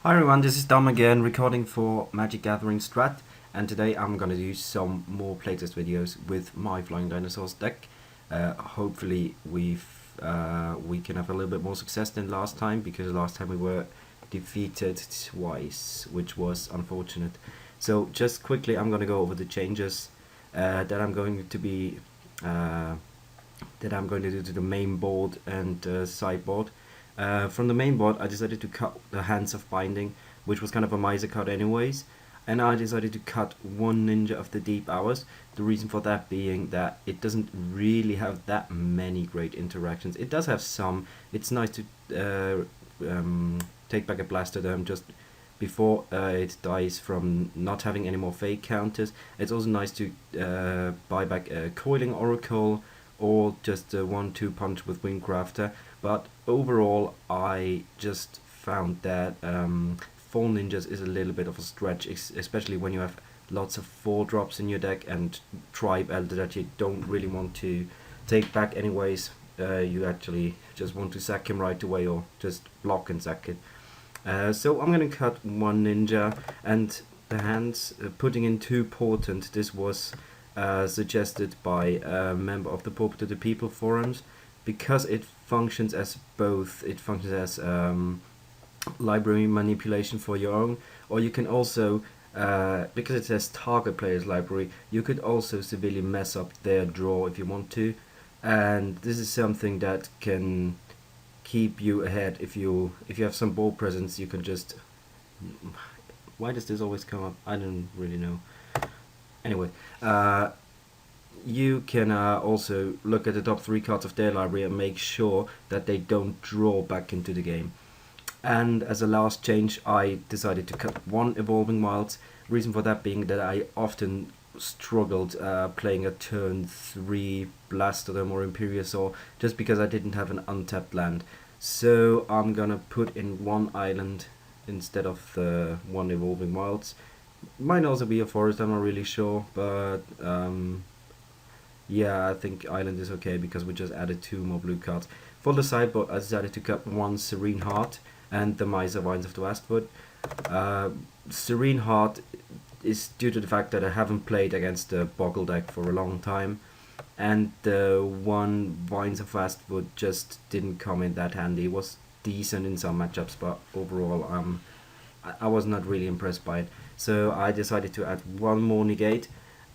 Hi everyone, this is Dom again, recording for MagicGatheringStrat, and today I'm gonna do some more playtest videos with my Flying Dinosaurs deck. Hopefully we can have a little bit more success than last time, because last time we were defeated twice, which was unfortunate. So just quickly, I'm gonna go over the changes that I'm going to be do to the main board and sideboard. From the main board, I decided to cut the Hands of Binding, which was kind of a miser card anyways, and I decided to cut one Ninja of the Deep Hours. The reason for that being that it doesn't really have that many great interactions. It does have some. It's nice to take back a Blastoderm just before it dies from not having any more fake counters. It's also nice to buy back a Coiling Oracle, or just a 1-2 punch with Wingcrafter. But overall, I just found that 4 ninjas is a little bit of a stretch, especially when you have lots of 4-drops in your deck and Tribe Elder that you don't really want to take back anyways. You actually just want to sack him right away, or just block and sack it. So I'm gonna cut 1 ninja, and the hands, putting in 2 portent. This was suggested by a member of the Pauper to the People forums, because it functions as both. It functions as library manipulation for your own, or you can also, because it says target player's library, you could also severely mess up their draw if you want to, and this is something that can keep you ahead. If you have some ball presence, you can just, why does this always come up? I don't really know. Anyway, you can also look at the top 3 cards of their library and make sure that they don't draw back into the game. And as a last change, I decided to cut 1 Evolving Wilds. Reason for that being that I often struggled playing a turn 3 Blastoderm or Imperiosaur, just because I didn't have an untapped land. So I'm gonna put in 1 island instead of the 1 Evolving Wilds. Might also be a forest, I'm not really sure, but yeah, I think island is okay because we just added 2 more blue cards. For the sideboard, I decided to cut 1 Serene Heart and the Miser Vines of the Westwood. Serene Heart is due to the fact that I haven't played against the Boggle deck for a long time, and the 1 Vines of Westwood just didn't come in that handy. It was decent in some matchups, but overall I was not really impressed by it. So I decided to add 1 more Negate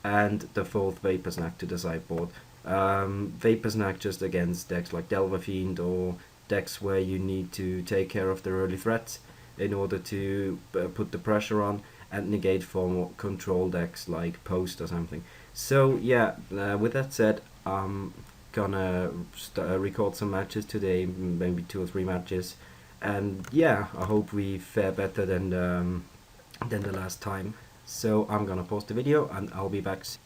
and the 4th Vapor Snack to the sideboard. Vapor Snack just against decks like Delver Fiend, or decks where you need to take care of the early threats in order to put the pressure on, and Negate for more control decks like Post or something. So yeah, with that said, I'm gonna record some matches today, maybe 2 or 3 matches, and yeah, I hope we fare better than the last time. So I'm gonna pause the video and I'll be back soon.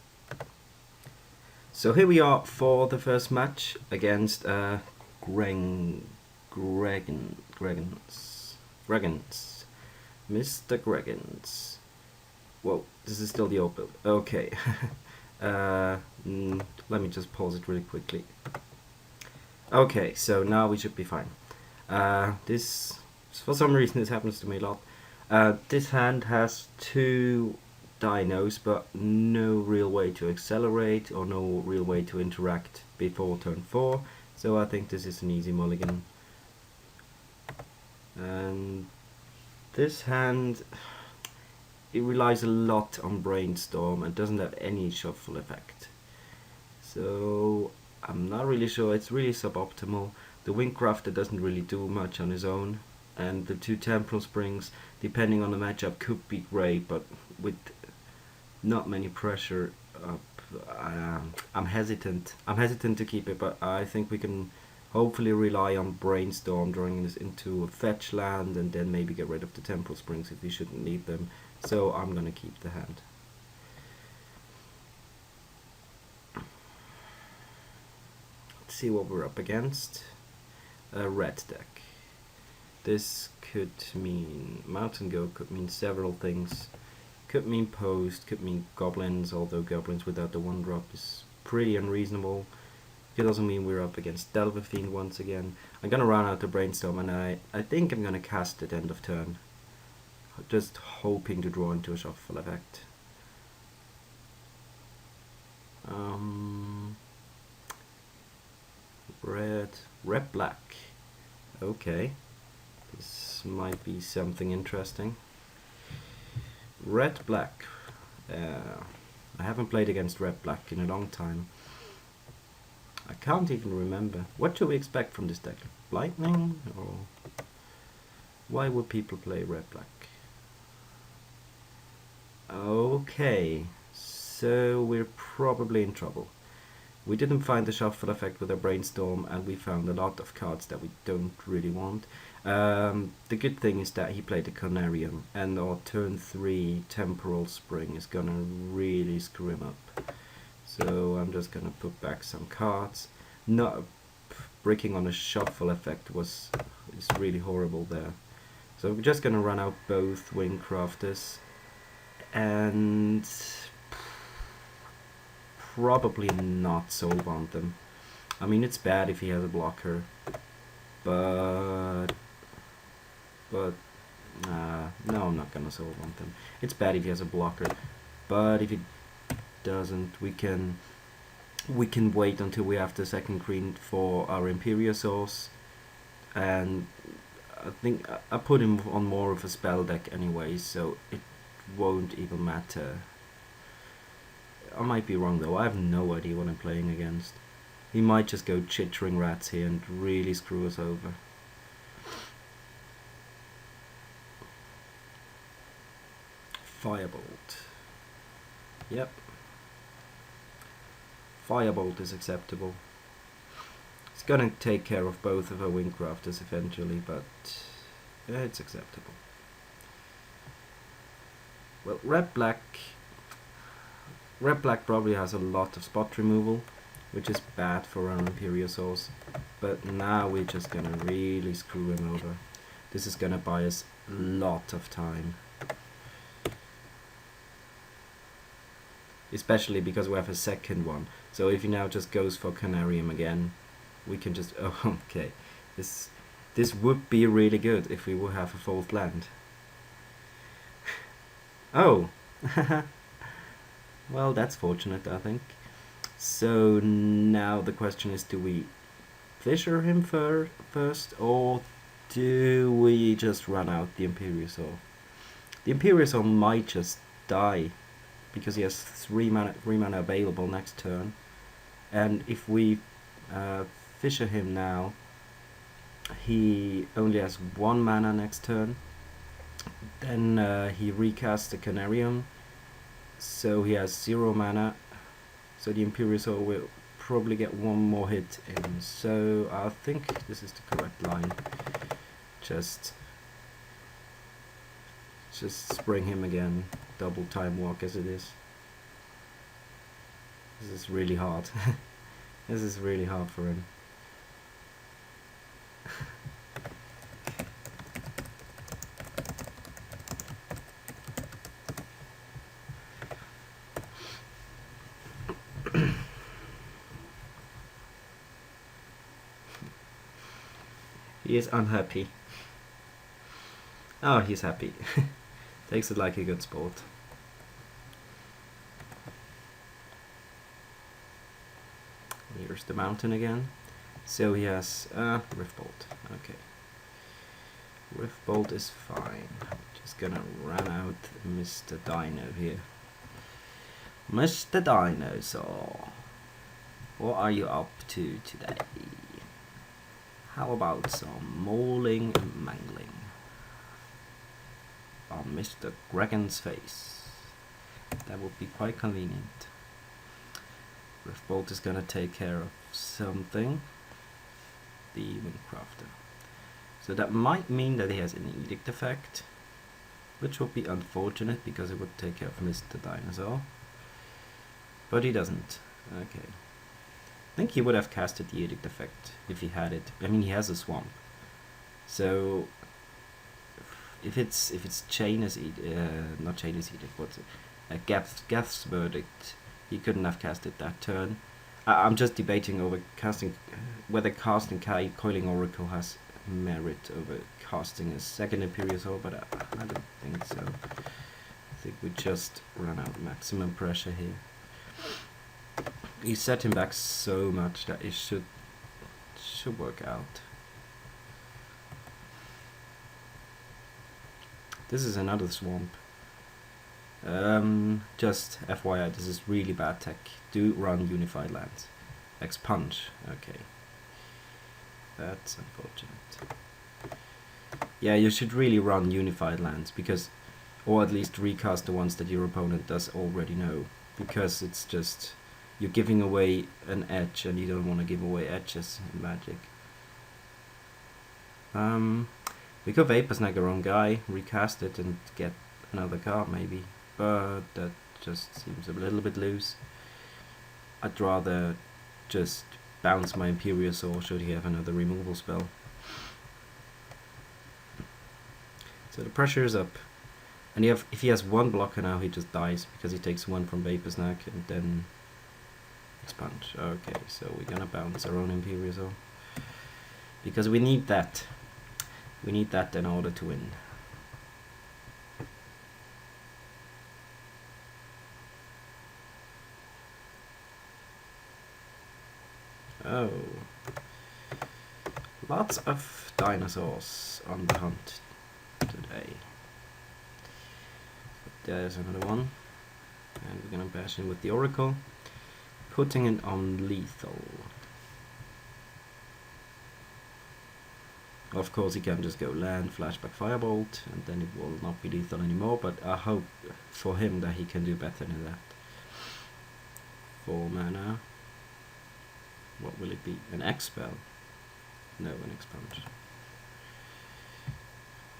So here we are for the first match against Gregans, Mr. Gregans. Whoa, this is still the old build. Okay. Let me just pause it really quickly. Okay, so now we should be fine. This, for some reason, this happens to me a lot. This hand has 2 dinos, but no real way to accelerate or no real way to interact before turn 4, so I think this is an easy mulligan. And this hand, it relies a lot on Brainstorm and doesn't have any shuffle effect, so I'm not really sure. It's really suboptimal. The Wingcrafter doesn't really do much on his own, and the 2 Temporal Springs, depending on the matchup, could be great, but with not many pressure up, I'm hesitant to keep it. But I think we can hopefully rely on Brainstorm, drawing this into a fetch land, and then maybe get rid of the Temporal Springs if we shouldn't need them. So I'm gonna keep the hand. Let's see what we're up against. A red deck. This could mean Mountain Goat, could mean several things. Could mean Post, could mean Goblins, although Goblins without the 1-drop is pretty unreasonable. Could also mean we're up against Delver Fiend once again. I'm gonna run out the Brainstorm, and I think I'm gonna cast it end of turn. just hoping to draw into a shuffle effect. Red black. Okay, this might be something interesting. Red black. I haven't played against red black in a long time. I can't even remember. What do we expect from this deck? Lightning? Or why would people play red black? Okay, so we're probably in trouble. We didn't find the shuffle effect with a brainstorm, and we found a lot of cards that we don't really want. The good thing is that he played the Conarium, and our turn 3 Temporal Spring is gonna really screw him up. So I'm just gonna put back some cards. No, bricking on a shuffle effect is really horrible there. So we're just gonna run out both Wingcrafters and probably not soul bond them. I mean, it's bad if he has a blocker, but no, I'm not gonna soul bond them. It's bad if he has a blocker, but if he doesn't, we can wait until we have the second green for our Imperiosaurs, and I think I put him on more of a spell deck anyway, so it won't even matter. I might be wrong though, I have no idea what I'm playing against. He might just go Chittering Rats here and really screw us over. Firebolt. Yep. Firebolt is acceptable. It's gonna take care of both of our Wingcrafters eventually, but it's acceptable. Well, Red Black probably has a lot of spot removal, which is bad for our Imperiosaurs, but now we're just gonna really screw him over. This is gonna buy us a lot of time. Especially because we have a second one. So if he now just goes for Conarium again, we can just... Oh, okay. This would be really good if we would have a fourth land. Oh! Well, that's fortunate, I think. So now the question is, do we Fisher him first, or do we just run out the Imperiosaur? The Imperiosaur might just die, because he has 3 mana available next turn, and if we Fisher him now, he only has 1 mana next turn. Then he recasts the Conarium, so he has 0 mana, so the Imperiosaur will probably get 1 more hit in. So I think this is the correct line. Just spring him again, double time walk as it is. This is really hard. This is really hard for him. He is unhappy. Oh, he's happy. Takes it like a good sport. Here's the mountain again. So he has Riftbolt. Okay. Riftbolt is fine. Just gonna run out Mr. Dino here. Mr. Dinosaur, what are you up to today? How about some mauling and mangling on Mr. Gregan's face? That would be quite convenient. Riftbolt is gonna take care of something. The Wingcrafter. So that might mean that he has an Edict effect, which would be unfortunate because it would take care of Mr. Dinosaur. But he doesn't. Okay. I think he would have casted the Edict effect if he had it. I mean, he has a swamp. So if it's Chain's Edict, not Chain's Edict, what's it? Geth's Verdict. He couldn't have casted that turn. I'm just debating over casting whether casting Coiling Oracle has merit over casting a second Imperial Sword, but I don't think so. I think we just run out of maximum pressure here. He set him back so much that it should work out. This is another swamp. Just FYI, this is really bad tech. Do run Unified Lands. Expunge, okay. That's unfortunate. Yeah, you should really run Unified Lands, because, or at least recast the ones that your opponent does already know, because it's just, you're giving away an edge, and you don't want to give away edges in Magic. We could Vapor Snag our own guy, recast it, and get another card maybe, but that just seems a little bit loose. I'd rather just bounce my Imperial Sword should he have another removal spell. So the pressure is up, and if he has one blocker now, he just dies because he takes one from Vapor Snag and then Expunge. Okay, so we're gonna bounce our own Imperial Sword because we need that. We need that in order to win. Oh, lots of dinosaurs on the hunt today. There's another one, and we're gonna bash in with the Oracle, putting it on lethal. Of course, he can just go land, flashback, firebolt, and then it will not be lethal anymore. But I hope for him that he can do better than that. 4 mana. What will it be? An X-Spell? No, an Expunge.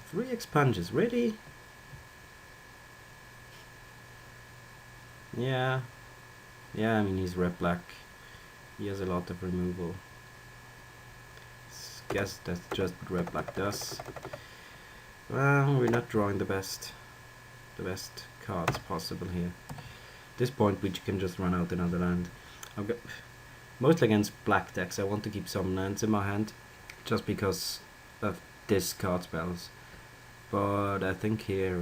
3 Expunges, really? Yeah. Yeah, I mean, he's red black. He has a lot of removal. Guess that's just what red black does. Well, we're not drawing the best cards possible here. At this point, we can just run out another land. I've got, mostly against black decks, I want to keep some lands in my hand, just because of discard spells. But I think here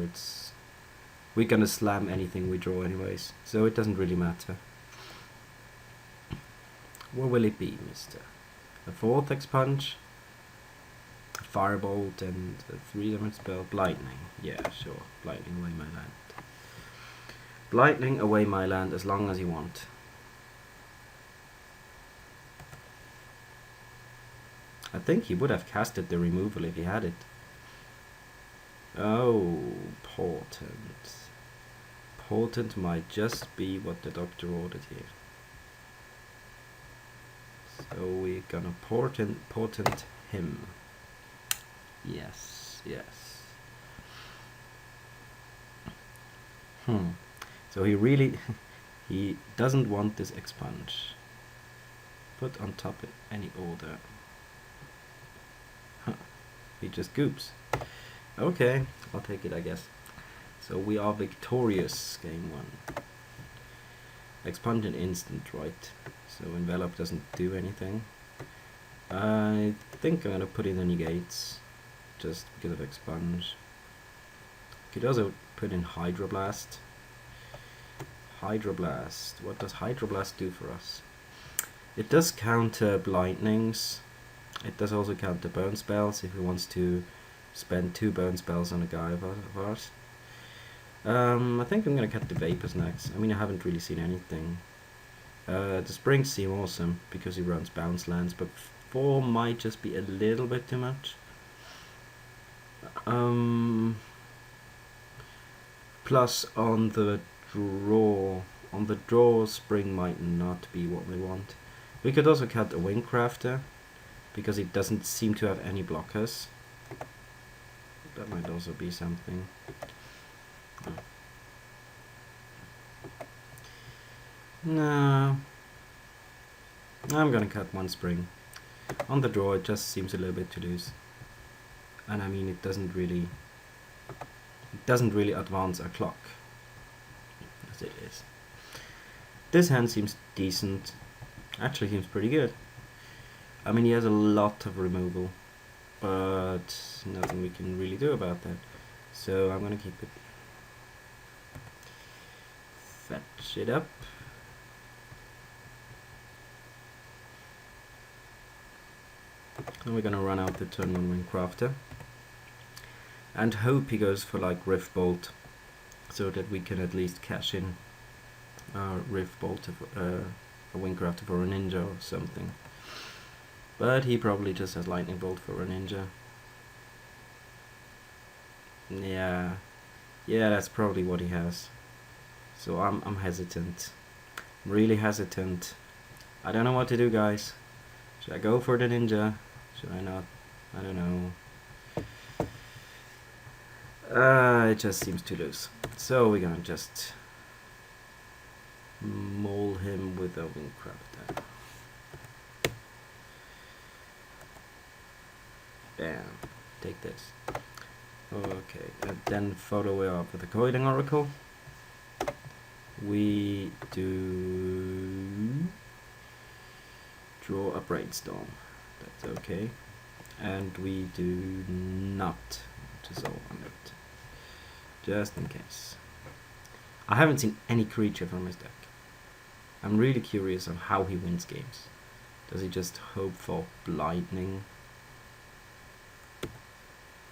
we're gonna slam anything we draw anyways, so it doesn't really matter. What will it be, mister? A 4th Expunge? Firebolt and a 3 damage spell. Lightning. Yeah, sure. Lightning away my land. Lightning away my land as long as you want. I think he would have casted the removal if he had it. Oh, Portent. Portent might just be what the doctor ordered here. So we're gonna portent him. Yes, yes. So he really, he doesn't want this Expunge. Put on top in any order. He just goops. Okay, I'll take it, I guess. So we are victorious, game 1. Expunge an instant, right? So Envelop doesn't do anything. I think I'm gonna put in the negates, just because of Expunge. Could also put in Hydroblast. Hydroblast. What does Hydroblast do for us? It does counter Lightnings. It does also counter burn spells if he wants to spend 2 burn spells on a guy of ours. I think I'm gonna cut the Vapors next. I mean, I haven't really seen anything. The Springs seem awesome because he runs bounce lands, but 4 might just be a little bit too much. Plus on the draw, Spring might not be what we want. We could also cut a Wingcrafter because it doesn't seem to have any blockers. That might also be something. Oh. No, I'm gonna cut 1 Spring. On the draw, it just seems a little bit too loose, and I mean it doesn't really advance our clock as it is. This hand seems decent. Actually, seems pretty good. I mean, he has a lot of removal. but nothing we can really do about that. So I'm gonna keep it. Fetch it up. And we're gonna run out the turn 1 Windcrafter and hope he goes for like Rift Bolt, so that we can at least cash in our Rift Bolt of a Windcrafter for a Ninja or something. But he probably just has Lightning Bolt for a Ninja. Yeah, that's probably what he has. So I'm hesitant. I'm really hesitant. I don't know what to do, guys. Should I go for the Ninja? Should I not? I don't know. It just seems too loose. So we're gonna just maul him with a Windcrafter. Bam. Take this. Okay, and then follow it up with the Coiling Oracle. We do draw a Brainstorm. That's okay. And we do not dissolve on it. Just in case. I haven't seen any creature from his deck. I'm really curious on how he wins games. Does he just hope for Lightning?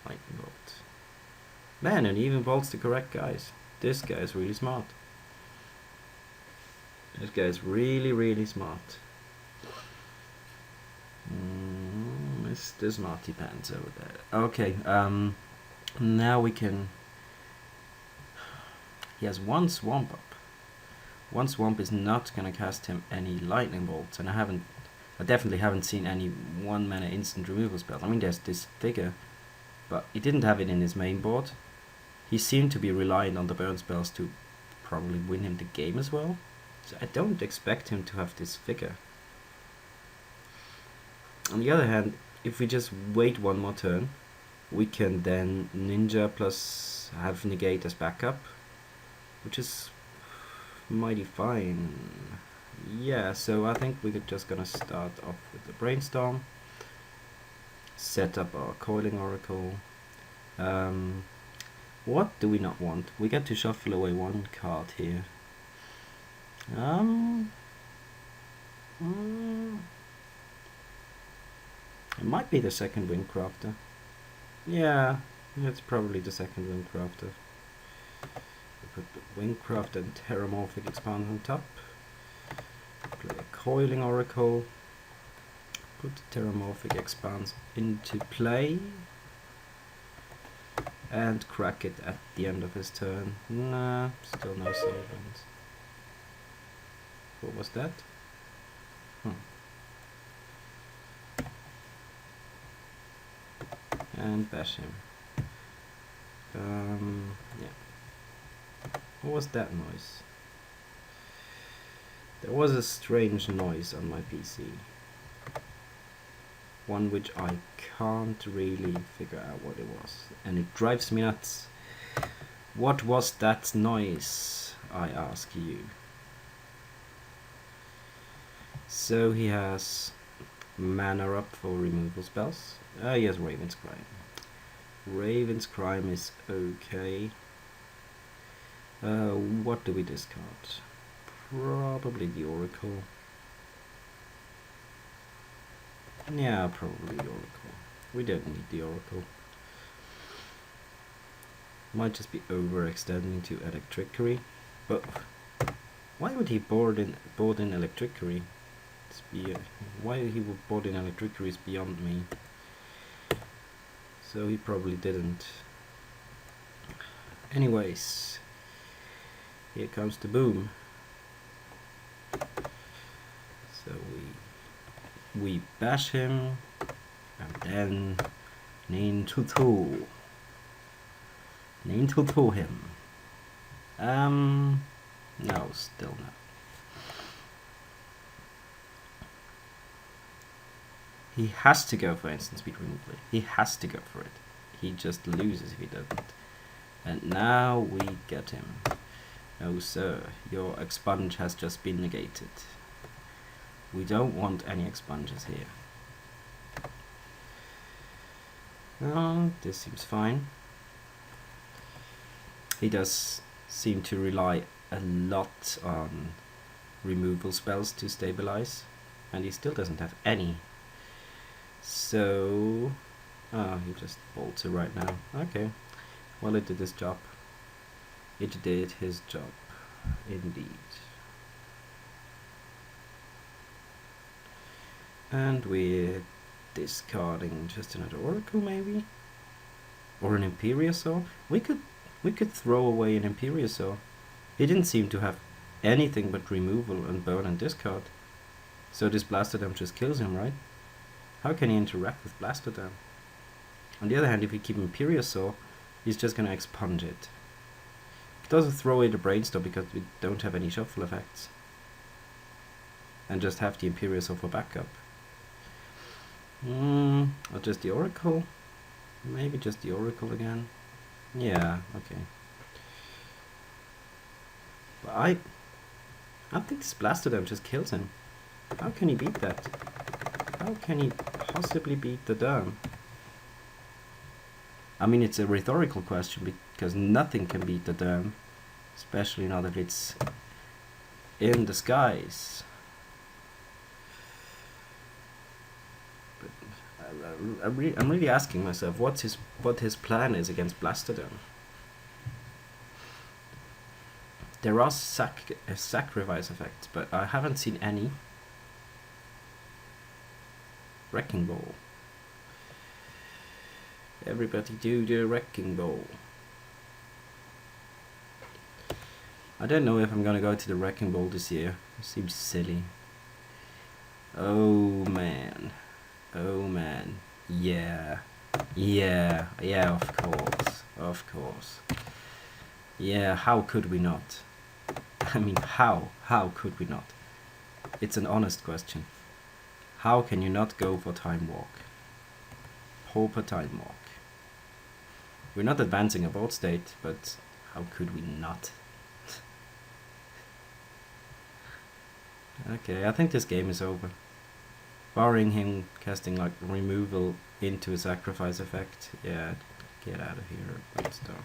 Lightning Bolt. Man, and he even bolts the correct guys. This guy is really smart. This guy is really, really smart. Mr. Smarty Pants over there. Okay, now we can... He has one Swamp up. One Swamp is not gonna cast him any Lightning Bolts, and I definitely haven't seen any 1-mana instant removal spells. I mean, there's this figure, but he didn't have it in his main board. He seemed to be relying on the burn spells to probably win him the game as well. So I don't expect him to have this figure. On the other hand, if we just wait one more turn, we can then Ninja plus have Negate as backup, which is mighty fine. Yeah, so I think we're just gonna start off with the Brainstorm, set up our Coiling Oracle. What do we not want? We get to shuffle away one card here. It might be the second Windcrafter. Yeah, it's probably the second Windcrafter. We put the Windcrafter and Terramorphic Expand on top. Play a Coiling Oracle. Put the Terramorphic Expanse into play. And crack it at the end of his turn. Nah, still no savings. What was that? And bash him. Yeah. What was that noise? There was a strange noise on my PC. One which I can't really figure out what it was. And it drives me nuts. What was that noise, I ask you? So he has mana up for removal spells. He has Raven's Crime. Raven's Crime is okay. What do we discard? Probably the Oracle. Yeah, probably the Oracle. We don't need the Oracle. Might just be overextending to Electrickery. But why would he board in Electrickery? Why he would board in Electrickery is beyond me. So he probably didn't. Anyways, here comes the boom. So we bash him, and then Nintutu him. No, still no. He has to go for instant speed removal. He has to go for it. He just loses if he doesn't. And now we get him. No sir, your expunge has just been negated. We don't want any expunges here. Oh, this seems fine. He does seem to rely a lot on removal spells to stabilize, and he still doesn't have any. So, he just bolts it right now. Okay, well, it did his job. It did his job, indeed. And we're discarding just another Oracle, maybe, or an Imperiosaur. We could throw away an Imperiosaur. He didn't seem to have anything but removal and burn and discard. So this Blastodon just kills him, right? How can he interact with Blastodon? On the other hand, if we keep Imperiosaur, he's just gonna expunge it. He could also throw away the Brainstorm because we don't have any shuffle effects. And just have the Imperiosaur for backup. Or just the Oracle? Maybe just the Oracle again. Yeah, okay. But I think this Blastodon just kills him. How can he beat that? How can he possibly beat the Derm? I mean, it's a rhetorical question because nothing can beat the Derm, especially now that it's in the skies. But I'm really asking myself what his plan is against Blastodon. There are sacrifice effects, but I haven't seen any. Wrecking Ball. Everybody do the Wrecking Ball. I don't know if I'm gonna go to the Wrecking Ball this year. It seems silly. Oh man. Oh man. Yeah. Yeah. Yeah, of course. Of course. Yeah, how could we not? I mean, how? How could we not? It's an honest question. How can you not go for Time Walk? Pauper Time Walk. We're not advancing a board state, but how could we not? Okay, I think this game is over. Barring him casting like removal into a sacrifice effect. Yeah, get out of here, Brainstorm.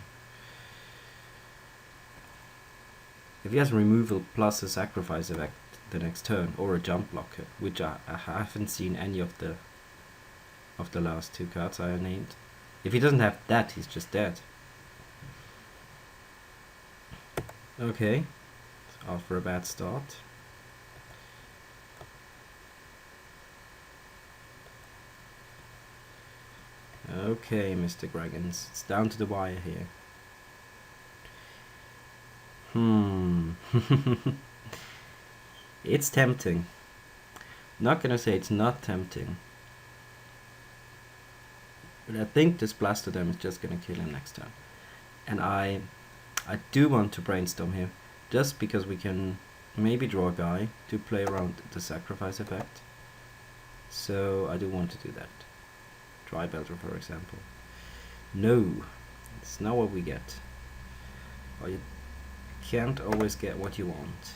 If he has removal plus a sacrifice effect the next turn, or a jump blocker, which I haven't seen any of the last two cards I named. If he doesn't have that, he's just dead. Okay, off for a bad start. Okay, Mr. Dragons, it's down to the wire here. It's tempting. Not gonna say it's not tempting. But I think this Blastodon is just gonna kill him next turn. And I do want to Brainstorm here, just because we can maybe draw a guy to play around the sacrifice effect. So I do want to do that. Dry Belter, for example. No, it's not what we get. Or you can't always get what you want.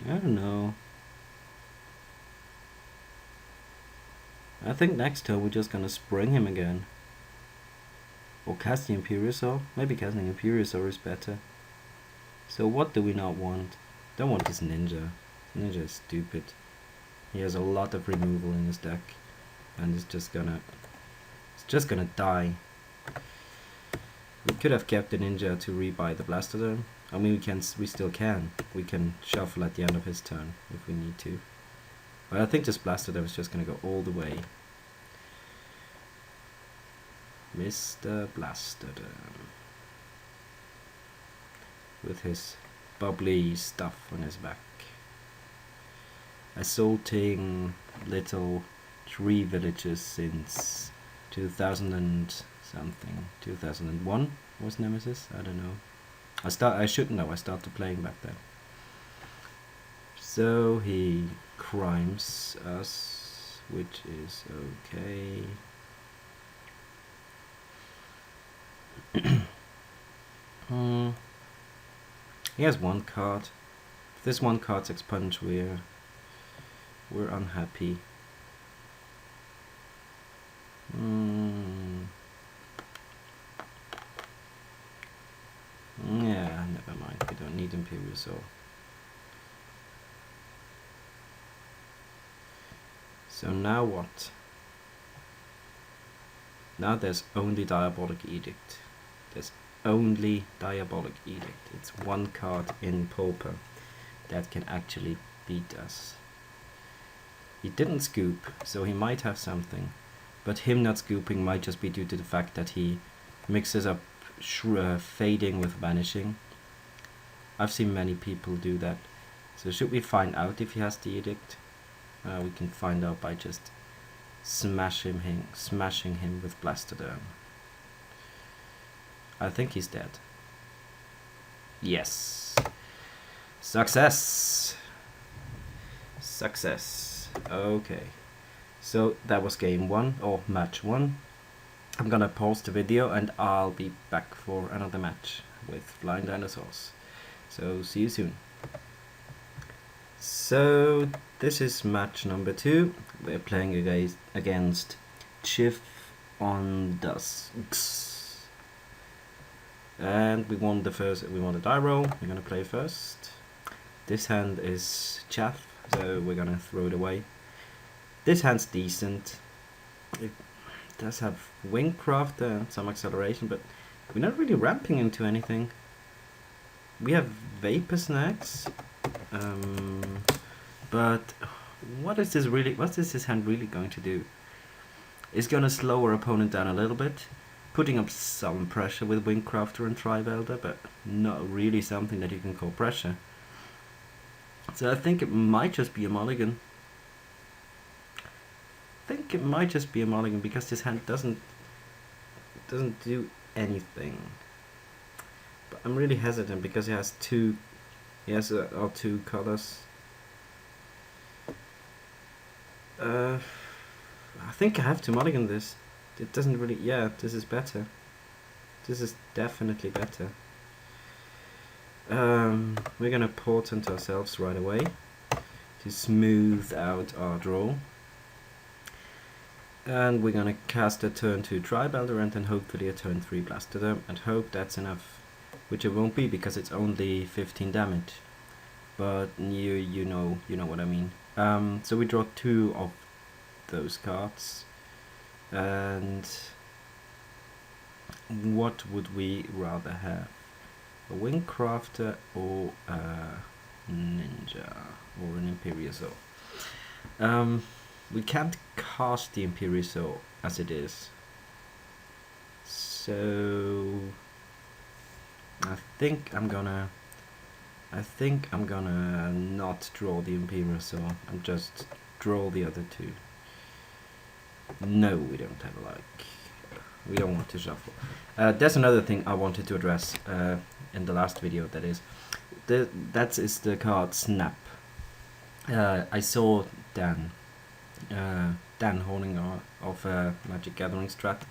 I don't know. I think next turn we're just gonna spring him again. Or casting Imperiosaur. Maybe casting Imperiosaur is better. So what do we not want? Don't want this Ninja. Ninja is stupid. He has a lot of removal in his deck. And it's just gonna die. We could have kept the Ninja to rebuy the Blastodon. I mean, we still can. We can shuffle at the end of his turn if we need to. But I think this Blastodon is just gonna go all the way. Mr. Blastodon. With his bubbly stuff on his back. Assaulting little tree villages since 2000 and something. 2001 was Nemesis? I don't know. I should know, I started playing back then. So he crimes us, which is okay. He has one card. this one card's expunged, we're unhappy. Yeah, never mind. We don't need Imperial Soul. So now what? Now there's only Diabolic Edict. There's only Diabolic Edict. It's one card in Pauper that can actually beat us. He didn't scoop, so he might have something. But him not scooping might just be due to the fact that he mixes up fading with vanishing. I've seen many people do that. So should we find out if he has the edict? We can find out by just smashing him with Blastoderm. I think he's dead. Yes. Success. Success. Okay. So that was game 1 or match 1. I'm gonna pause the video and I'll be back for another match with Flying Dinosaurs. So see you soon. So this is match number 2. We're playing against Chief on Dusks. And we won the die roll. We're gonna play first. This hand is chaff, so we're gonna throw it away. This hand's decent. It does have Wingcraft and some acceleration, but we're not really ramping into anything. We have Vapor Snacks, but what is this hand really going to do? It's gonna slow our opponent down a little bit, putting up some pressure with Wingcrafter and Trivelder, but not really something that you can call pressure. So I think it might just be a mulligan. Because this hand doesn't do anything. But I'm really hesitant because he has two colors. I think I have to mulligan this. It doesn't really. Yeah, this is better. This is definitely better. We're gonna portent ourselves right away to smooth out our draw. And we're gonna cast a turn 2 Trivelder and then hopefully a turn 3 Blastoderm and hope that's enough. Which it won't be because it's only 15 damage. But you know what I mean. So we draw 2 of those cards. And what would we rather have? A Wingcrafter or a Ninja or an Imperiosaur? We can't cast the Imperiosaur as it is, so I think I'm gonna not draw the Imperiosaur and just draw the other 2. No, we don't have we don't want to shuffle. There's another thing I wanted to address in the last video. That is the card Snap. I saw Dan Horning of MagicGatheringStrat.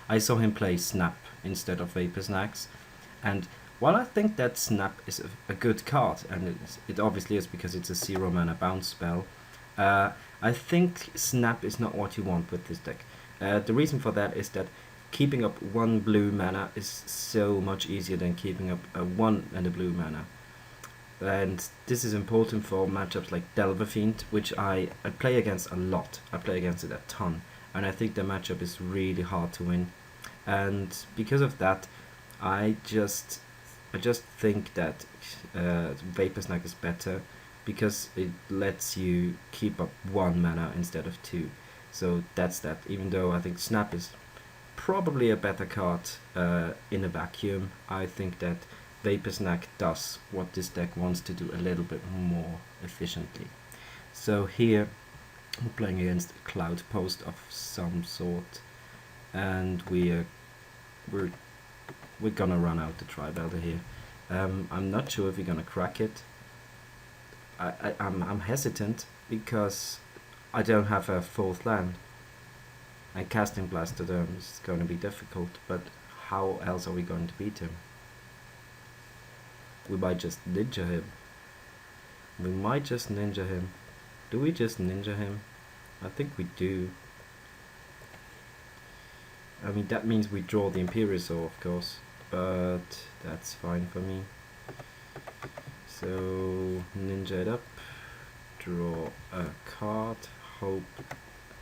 I saw him play Snap instead of Vapor Snacks, and while I think that Snap is a good card, and it obviously is because it's a 0 mana bounce spell, I think Snap is not what you want with this deck. The reason for that is that keeping up 1 blue mana is so much easier than keeping up a 1 and a blue mana. And this is important for matchups like Delver Fiend, which I play against a lot. I play against it a ton, and I think the matchup is really hard to win. And because of that, I just think that Vapor Snack is better because it lets you keep up 1 mana instead of 2. So that's that. Even though I think Snap is probably a better card in a vacuum, I think that Vapor Snack does what this deck wants to do a little bit more efficiently. So here we're playing against a Cloud Post of some sort, and we're gonna run out the Trivelder here. I'm not sure if we're gonna crack it. I'm hesitant because I don't have a 4th land, and casting Blastoderm is going to be difficult, but how else are we going to beat him? We might just ninja him. We might just ninja him. Do we just ninja him? I think we do. I mean, that means we draw the Imperiosaur, of course, but that's fine for me. So, ninja it up, draw a card, hope,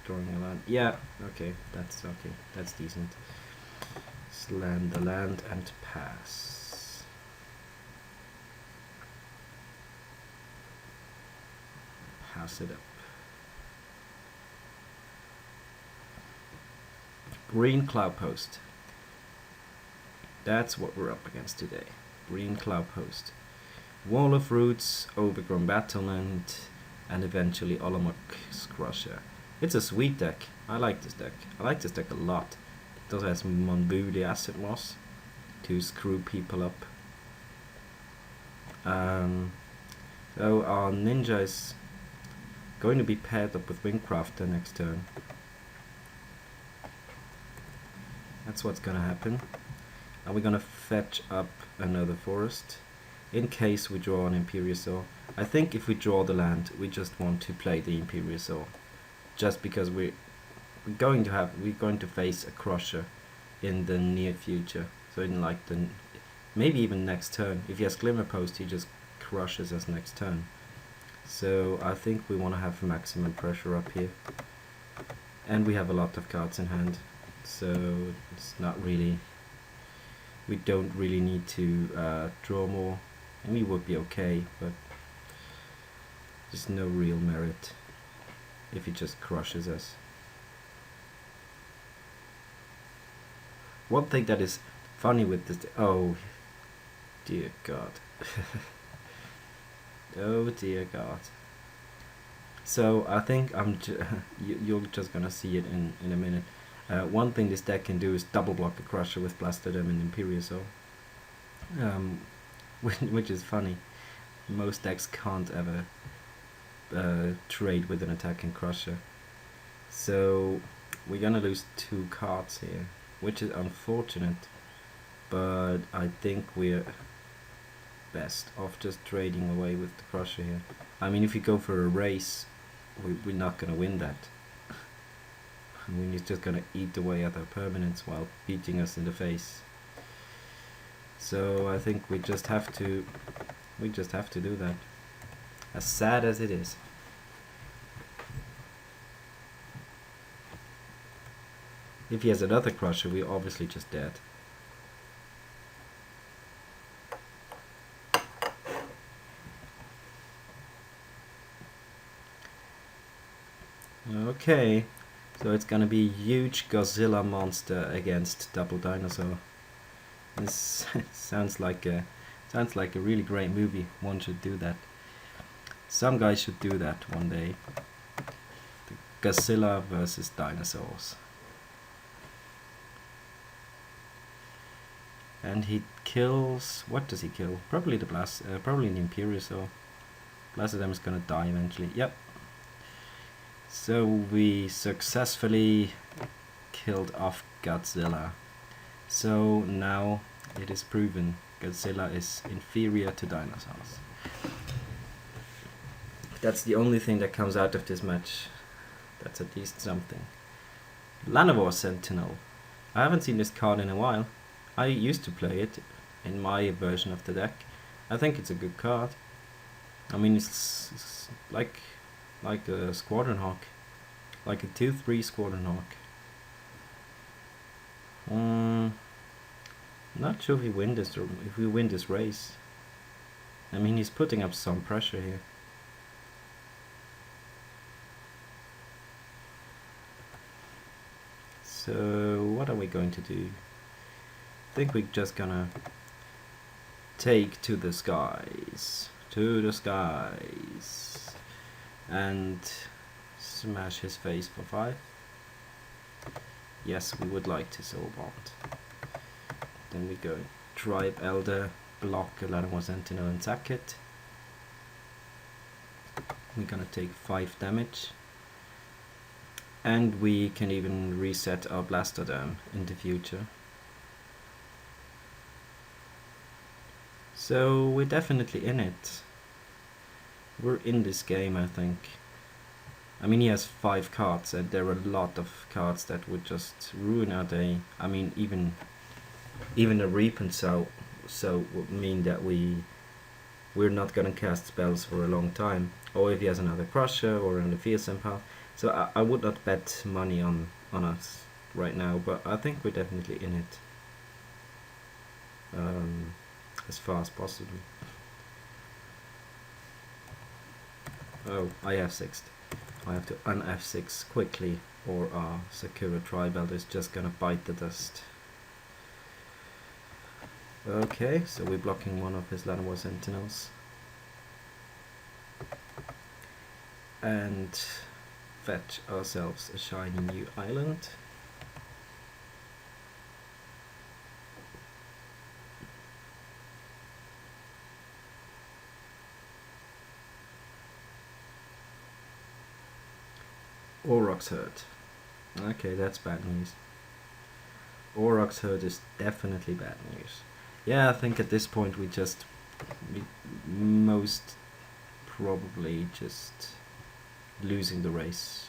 drawing a land. Yeah, okay, that's decent. Slam the land and pass. Pass it up. Green Cloud Post. That's what we're up against today. Green Cloud Post. Wall of Roots, Overgrown Battlement, and eventually Olomoc's Crusher. It's a sweet deck. I like this deck. I like this deck a lot. It does have some Monbu, the Acid Moss, to screw people up. So our ninja is going to be paired up with Wingcrafter next turn. That's what's gonna happen. And we're gonna fetch up another forest in case we draw an Imperiosaur. I think if we draw the land, we just want to play the Imperiosaur, just because we're going to face a Crusher in the near future. So in like maybe even next turn. If he has Glimmer Post, he just crushes us next turn. So I think we want to have maximum pressure up here, and we have a lot of cards in hand. So it's not really, we don't really need to draw more, and we would be okay, but there's no real merit if he just crushes us. One thing that is funny with this, oh dear God. Oh dear God. So I think you're just gonna see it in a minute. One thing this deck can do is double block a Crusher with Blastodem and Imperiosaur, which is funny. Most decks can't ever trade with an attacking Crusher. So we're gonna lose 2 cards here, which is unfortunate, but I think we're best off just trading away with the Crusher here. I mean, if you go for a race, we're not gonna win that. I mean, he's just gonna eat away at our permanents while beating us in the face. So I think we just have to do that. As sad as it is. If he has another Crusher, we're obviously just dead. Okay. So it's gonna be huge Godzilla monster against Double Dinosaur. This sounds like a really great movie. One should do that. Some guy should do that one day. The Godzilla versus dinosaurs. And he kills. What does he kill? Probably the probably the Imperiosaur. Blastodem is gonna die eventually. Yep. So we successfully killed off Godzilla. So now it is proven Godzilla is inferior to dinosaurs. That's the only thing that comes out of this match. That's at least something. Llanowar Sentinel. I haven't seen this card in a while. I used to play it in my version of the deck. I think it's a good card. I mean, it's like a Squadron Hawk, like a 2/3 Squadron Hawk. Not sure if we win this race. I mean, he's putting up some pressure here. So what are we going to do? I think we're just gonna take to the skies, and smash his face for 5. Yes, we would like to Soul Bond. Then we go Tribe Elder, block a Llanowar Sentinel and sack it. We're gonna take 5 damage. And we can even reset our Blastodem in the future. So we're definitely in it. we're in this game, I think. I mean, he has 5 cards, and there are a lot of cards that would just ruin our day. I mean, even a Reap and so would mean that we're not gonna cast spells for a long time. Or if he has another Crusher or another Fearsome Path. So I would not bet money on us right now, but I think we're definitely in it as far as possible. Oh, I F6'd. I have to un-F6 quickly, or our Sakura Tribelt is just gonna bite the dust. Okay, so we're blocking one of his Llanowar Sentinels. And fetch ourselves a shiny new island. Aurochs Herd. Okay, that's bad news. Aurochs Herd is definitely bad news. Yeah, I think at this point we most probably just losing the race.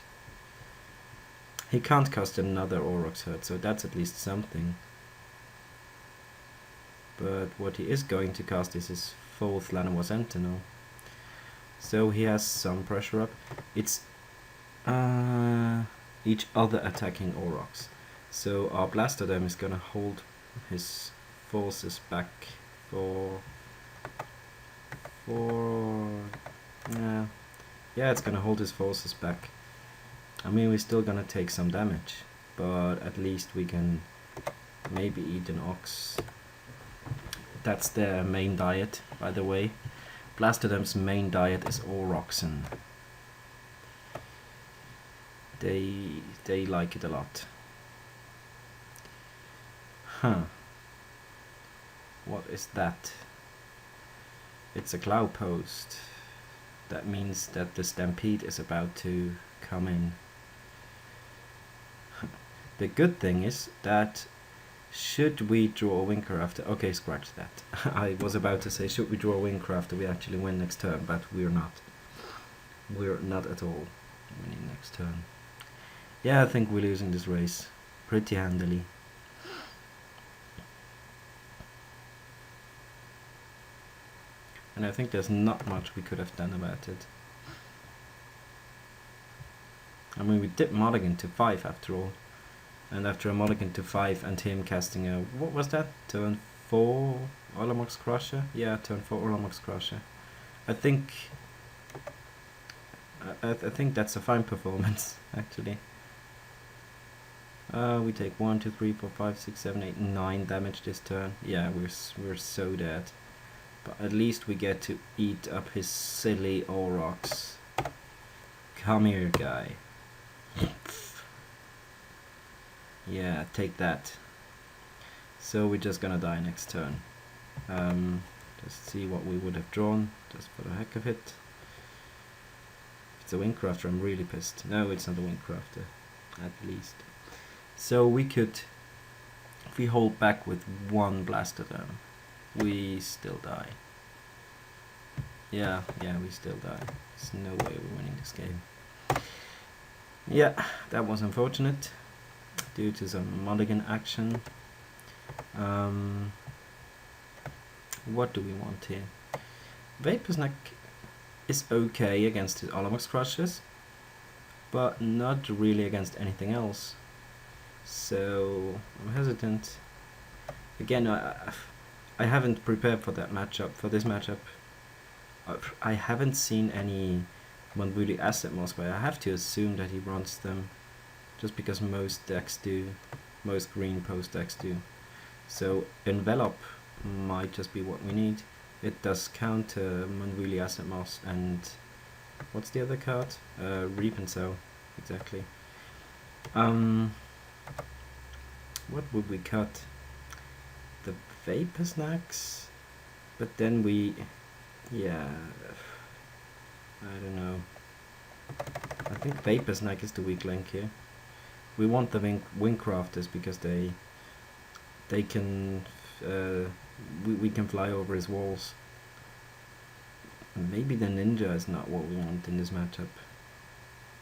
He can't cast another Aurochs Herd, so that's at least something. But what he is going to cast is his 4th Llanowar Sentinel. So he has some pressure up. It's each other attacking Aurochs. So our Blastodem is gonna hold his forces back for yeah, it's gonna hold his forces back. I mean, we're still gonna take some damage, but at least we can maybe eat an ox. That's their main diet, by the way. Blastodem's main diet is Aurochsen. They like it a lot. Huh. What is that? It's a cloud post. That means that the Stampede is about to come in. The good thing is that should we draw a Windcrafter... Okay, scratch that. I was about to say, should we draw a Windcrafter, we actually win next turn, but we're not. We're not at all winning next turn. Yeah, I think we're losing this race pretty handily. And I think there's not much we could have done about it. I mean, we did mulligan to 5 after all. And after a mulligan to 5 and him casting a... What was that? Turn 4 Olamox Crusher? Yeah, turn 4 Olamox Crusher. I think... I think that's a fine performance, actually. We take 1, 2, 3, 4, 5, 6, 7, 8, 9 damage this turn. Yeah, we're so dead. But at least we get to eat up his silly Aurochs. Come here, guy. Yeah, take that. So we're just gonna die next turn. Just see what we would have drawn, just for the heck of it. If it's a Windcrafter, I'm really pissed. No, it's not a Windcrafter, at least. So we could, if we hold back with 1 Blastodem, we still die. Yeah, we still die. There's no way we're winning this game. Yeah, that was unfortunate, due to some mulligan action. What do we want here? Vaporsnack is okay against his Olamox Crushers, but not really against anything else. So I'm hesitant. Again, I haven't prepared for that matchup, for this matchup. I haven't seen any Monvuli Asset Moss, but I have to assume that he runs them, just because most decks do, most green post decks do. So Envelop might just be what we need. It does counter Monvuli Asset Moss and what's the other card? Reap and Sow, exactly. What would we cut? The Vaporsnacks? But then we... Yeah... I don't know. I think Vaporsnack is the weak link here. We want the Windcrafters because they can... we can fly over his walls. maybe the ninja is not what we want in this matchup.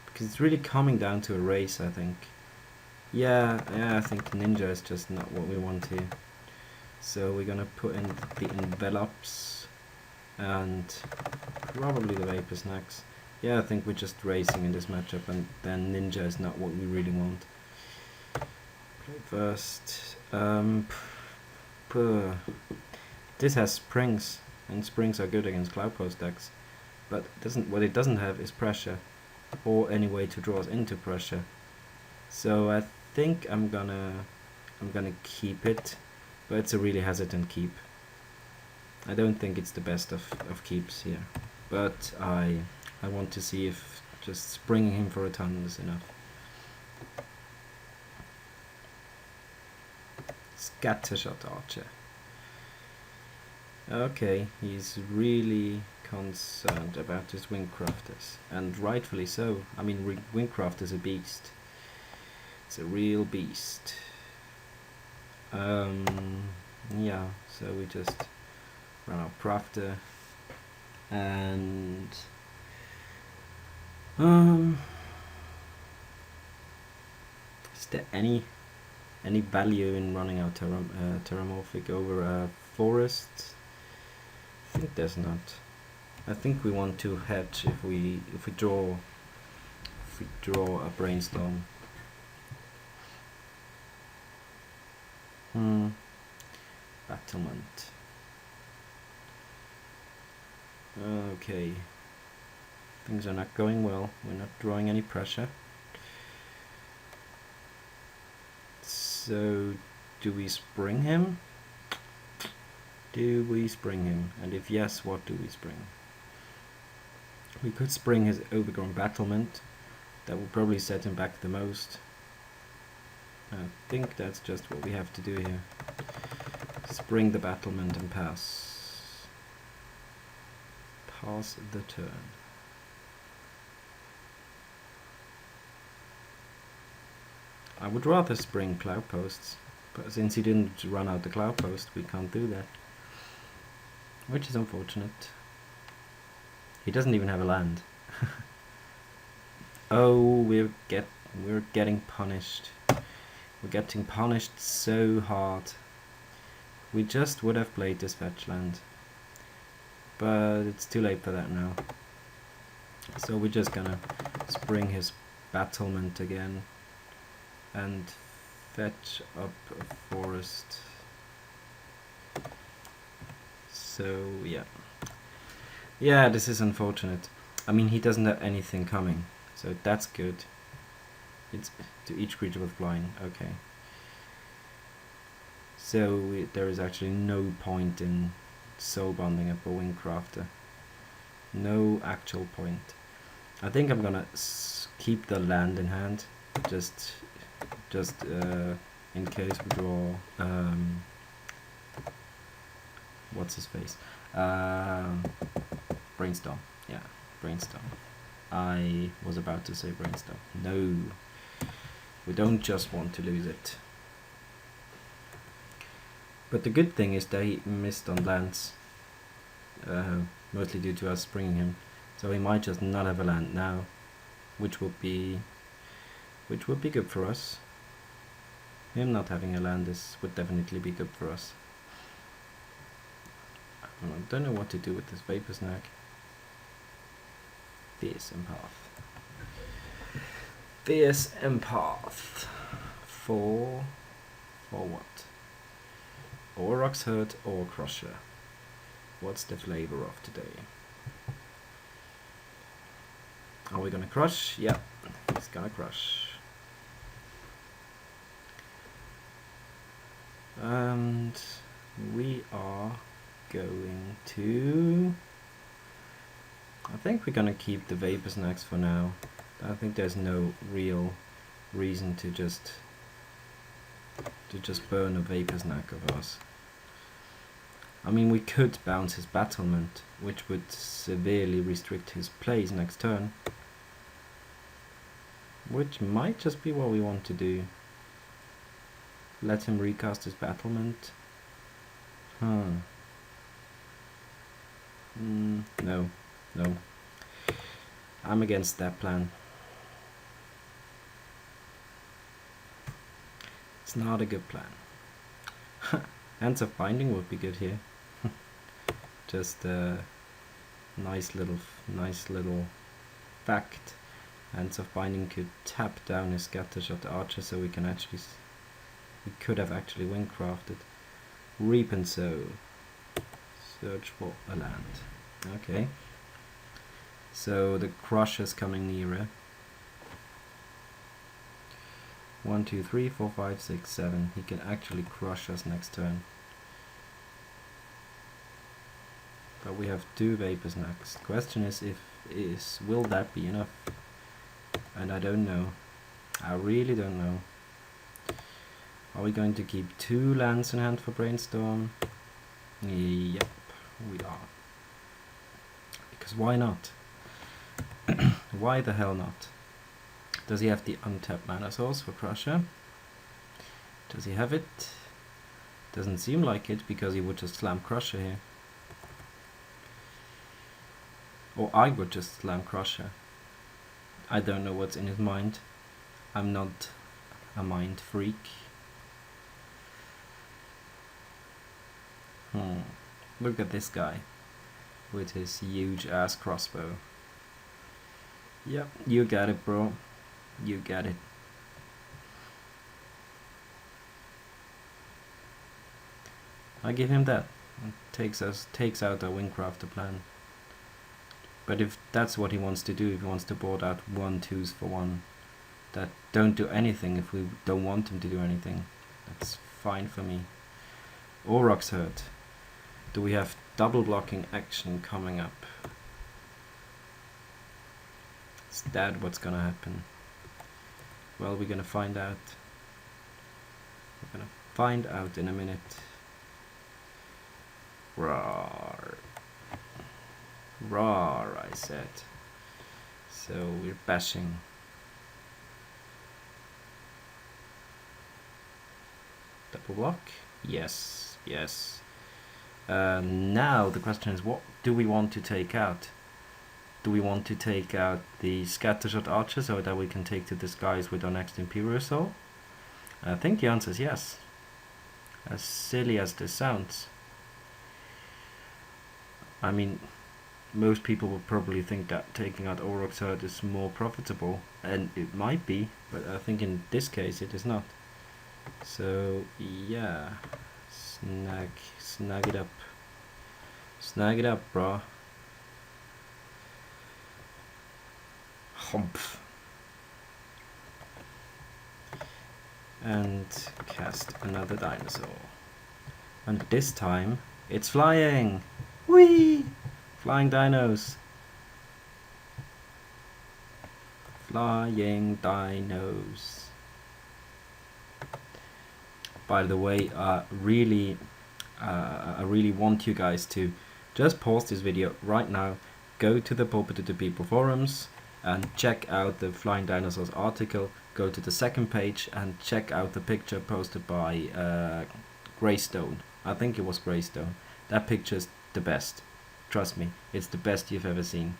Because it's really coming down to a race, I think. Yeah, I think ninja is just not what we want here. So we're gonna put in the envelopes and probably the vapor snacks. Yeah, I think we're just racing in this matchup, and then ninja is not what we really want. Play first. This has springs, and springs are good against Cloud Post decks, but what it doesn't have is pressure, or any way to draw us into pressure. So I think I'm gonna keep it, but it's a really hesitant keep. I don't think it's the best of keeps here, but I want to see if just springing him for a ton is enough. Scattershot Archer. Okay, he's really concerned about his Wingcrafters, and rightfully so. I mean, Wingcraft is a beast. It's a real beast. Yeah, so we just run our crafter, and is there any value in running our Terramorphic over a forest? I think there's not. I think we want to hedge if we draw a brainstorm. Battlement. Okay. Things are not going well. We're not drawing any pressure. So, do we spring him? Do we spring him? And if yes, what do we spring? We could spring his Overgrown Battlement. That would probably set him back the most. I think that's just what we have to do here. Spring the battlement and pass. Pass the turn. I would rather spring Cloud Posts, but since he didn't run out the Cloud Post, we can't do that. Which is unfortunate. He doesn't even have a land. Oh, we're getting punished. We're getting punished so hard. We just would have played this fetch land, but it's too late for that now. So we're just gonna spring his battlement again and fetch up a forest. So yeah, this is unfortunate. I mean, he doesn't have anything coming, so that's good. It's to each creature with flying. Okay. So there is actually no point in soul bonding up a Wingcrafter. No actual point. I think I'm gonna keep the land in hand, just in case we draw. What's his face? Brainstorm. Yeah, Brainstorm. I was about to say Brainstorm. No. We don't just want to lose it. But the good thing is that he missed on lands, mostly due to us springing him. So he might just not have a land now, which would be good for us. Him not having a land would definitely be good for us. I don't know what to do with this Vapor Snack. Fierce Empath. Fierce Empath. For what? Or Rocks Hurt or Crusher. What's the flavor of today? Are we gonna crush? Yeah, he's gonna crush. And we are going to... I think we're gonna keep the Vapor Snacks for now. I think there's no real reason to just burn a Vapor Snack of ours. I mean, we could bounce his battlement, which would severely restrict his plays next turn, which might just be what we want to do. Let him recast his battlement. No. No. I'm against that plan. It's not a good plan. Hands of Binding would be good here. Just a nice little fact. Hands of Binding could tap down his Scattershot Archer, so we can actually we could have actually windcrafted. Reap and Sow. Search for a land. Okay. So the Crusher's coming nearer. 1, 2, 3, 4, 5, 6, 7. He can actually crush us next turn. But we have 2 Vapors next. Question is will that be enough? And I don't know. I really don't know. Are we going to keep 2 lands in hand for Brainstorm? Yep, we are. Because why not? Why the hell not? Does he have the untapped mana source for Crusher? Does he have it? Doesn't seem like it, because he would just slam Crusher here. Or I would just slam Crusher. I don't know what's in his mind. I'm not a mind freak. Look at this guy with his huge ass crossbow. Yep, you got it, bro. You got it. I give him that. It takes out our Windcrafter plan. But if that's what he wants to do, if he wants to board out 1/2s for 1 that don't do anything, if we don't want him to do anything, that's fine for me. Aurochs hurt. Do we have double blocking action coming up? Is that what's gonna happen? Well, we're gonna find out. We're gonna find out in a minute. Roar. Roar, I said. So we're bashing. Double block? Yes, yes. Now the question is, what do we want to take out? Do we want to take out the Scattershot Archer so that we can take to the skies with our next Imperial Soul? I think the answer is yes. As silly as this sounds. I mean, most people would probably think that taking out Aurochs Hurt is more profitable, and it might be, but I think in this case it is not. So yeah, snag it up. Snag it up, bro. Humph. And cast another dinosaur. And this time it's flying! Whee! Flying dinos. Flying dinos. By the way, I really want you guys to just pause this video right now, go to the Pauper to the People forums and check out the Flying Dinosaurs article, go to the second page and check out the picture posted by Greystone. I think it was Greystone. That picture is the best. Trust me, it's the best you've ever seen.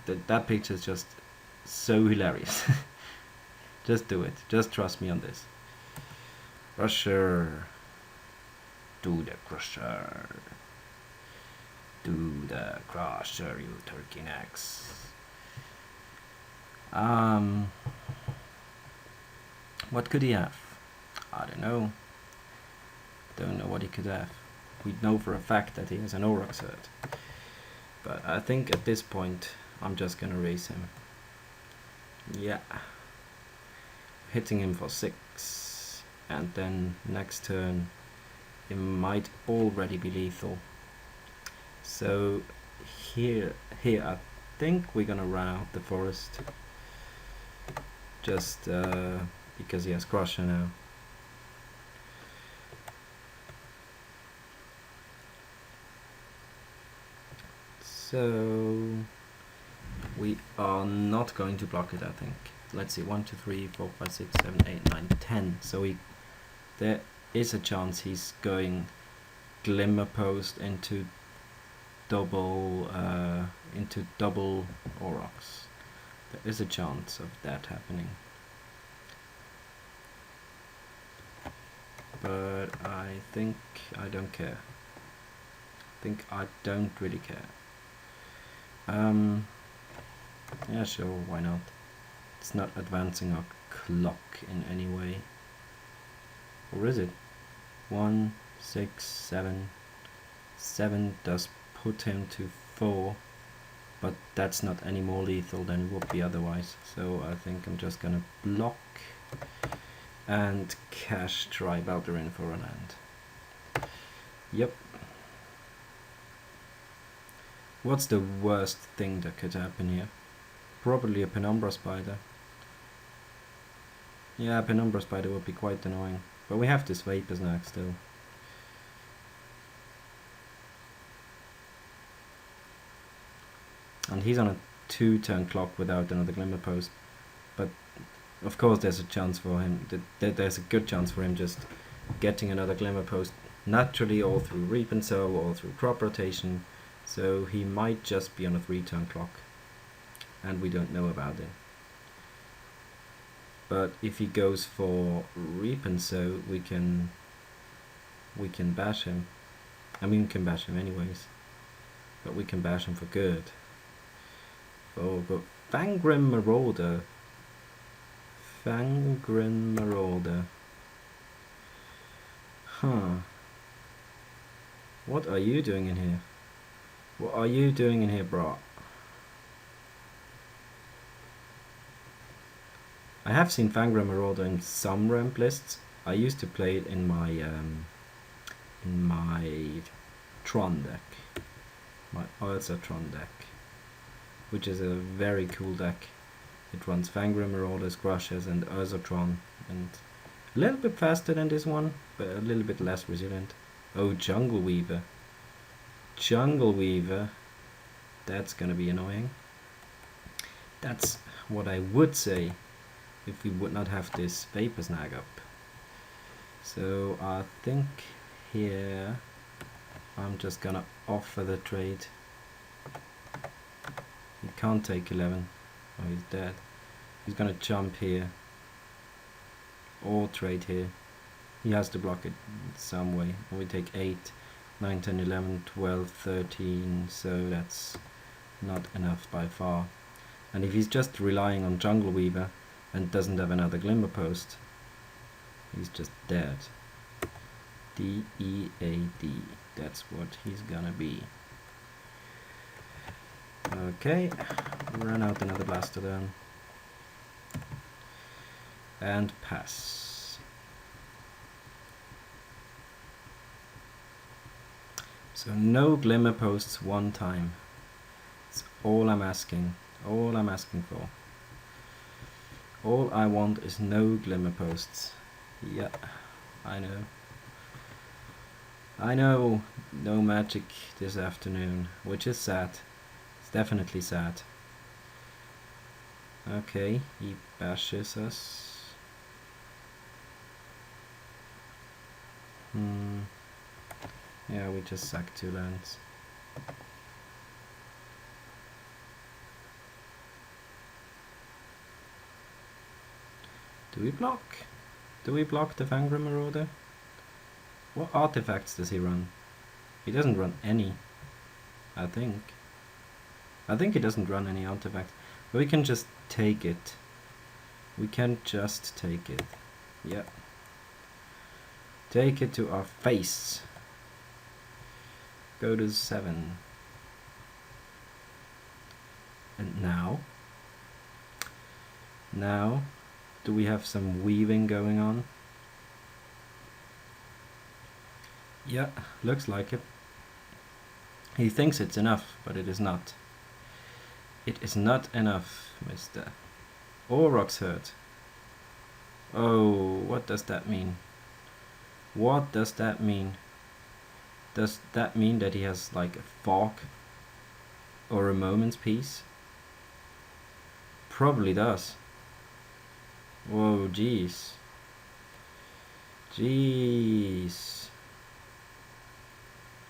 That picture is just so hilarious. Just do it. Just trust me on this. Crusher. Do the Crusher. Do the Crusher, you turkey necks. What could he have? I don't know. Don't know what he could have. We know for a fact that he has an Aurochs Hurt. But I think at this point I'm just gonna raise him. Yeah. Hitting him for 6. And then next turn it might already be lethal. So here I think we're gonna run out the forest. Just because he has Crusher now. So we are not going to block it, I think. Let's see, 1, 2, 3, 4, 5, 6, 7, 8, 9, 10. So there is a chance he's going Glimmer Post into double Aurochs. There is a chance of that happening. But I think I don't care. I think I don't really care. Yeah, sure, why not? It's not advancing our clock in any way. Or is it? 1, 6, 7. 7 does put him to 4, but that's not any more lethal than it would be otherwise. So I think I'm just gonna block and cash Tri-Belter in for an end. Yep. What's the worst thing that could happen here? Probably a Penumbra Spider. Yeah, a Penumbra Spider would be quite annoying. But we have this Vapor Snag still. And he's on a 2-turn clock without another Glimmer Post. But of course there's a chance for him, there's a good chance for him just getting another Glimmer Post naturally, or through Reap and Sow, or through crop rotation. So he might just be on a 3-turn clock. And we don't know about it. But if he goes for Reap and Sow, we can bash him. I mean, we can bash him anyways. But we can bash him for good. Oh, but Fangren Marauder. Fangren Marauder. Huh. What are you doing in here? What are you doing in here, bro? I have seen Fangren Marauder in some ramp lists. I used to play it in my Tron deck, my Ursa Tron deck, which is a very cool deck. It runs Fangren Marauders, Crushers, and Urzotron, and a little bit faster than this one, but a little bit less resilient. Oh, Jungle Weaver. Jungle Weaver. That's gonna be annoying. That's what I would say if we would not have this Vapor Snag up. So I think here I'm just gonna offer the trade. He can't take 11. Oh, he's dead. He's gonna jump here or trade here. He has to block it some way. And we take 8, 9, 10, 11, 12, 13. So that's not enough by far. And if he's just relying on Jungle Weaver and doesn't have another Glimmer Post, he's just dead. D-E-A-D. That's what he's gonna be. Okay, run out another Blaster then. And pass. So no Glimmer Posts one time. That's all I'm asking. All I'm asking for. All I want is no Glimmer Posts. Yeah, I know. I know, no magic this afternoon, which is sad. It's definitely sad. Okay, he bashes us. Yeah, we just sack 2 lands. Do we block? Do we block the Fangren Marauder? What artifacts does he run? He doesn't run any, I think. I think he doesn't run any artifacts. But we can just take it. We can just take it. Yeah. Take it to our face. Go to 7. And now? Now, do we have some weaving going on? Yeah, looks like it. He thinks it's enough, but it is not. It is not enough, mister. Aurochs hurt. Oh, what does that mean? What does that mean? Does that mean that he has like a Fog or a Moment's Peace? Probably does. Whoa, jeez. Jeez.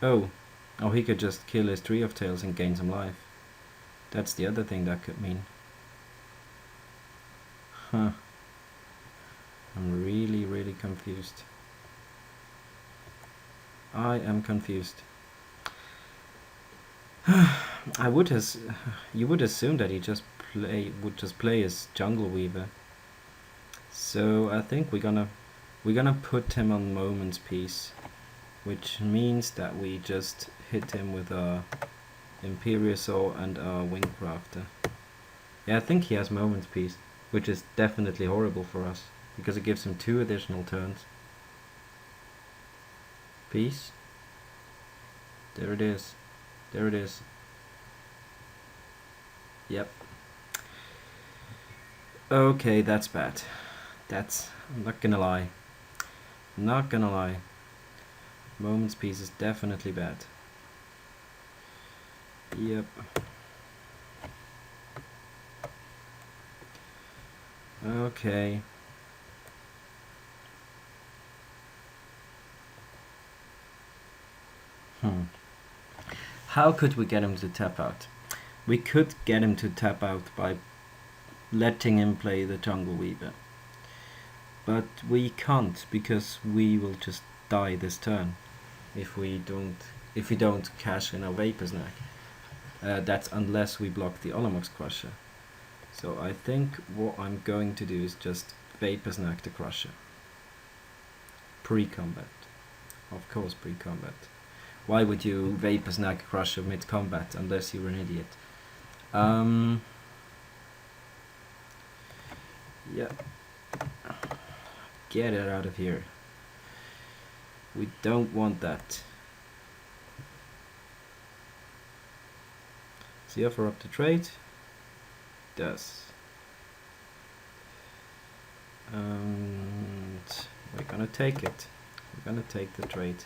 Oh, Or he could just kill his Tree of Tails and gain some life. That's the other thing that could mean. Huh. I'm really, really confused. I am confused. You would assume that he would just play as Jungle Weaver. So I think we're gonna put him on Moment's Peace, which means that we just hit him with a Imperiosaur and a Wingcrafter. Yeah, I think he has Moment's Peace, which is definitely horrible for us because it gives him 2 additional turns. Peace. There it is. There it is. Yep. Okay, that's bad. I'm not gonna lie. Not gonna lie. Moment's Peace is definitely bad. Yep. Okay. How could we get him to tap out? We could get him to tap out by letting him play the Jungle Weaver. But we can't, because we will just die this turn if we don't cash in our Vapor Snack. That's unless we block the Olamox Crusher. So I think what I'm going to do is just Vapor Snack the Crusher. Pre-combat. Of course pre-combat. Why would you Vapor Snack Crusher mid-combat unless you're an idiot? Yeah. Get it out of here. We don't want that. Does he offer up the trade? Does. And we're gonna take it. We're gonna take the trade.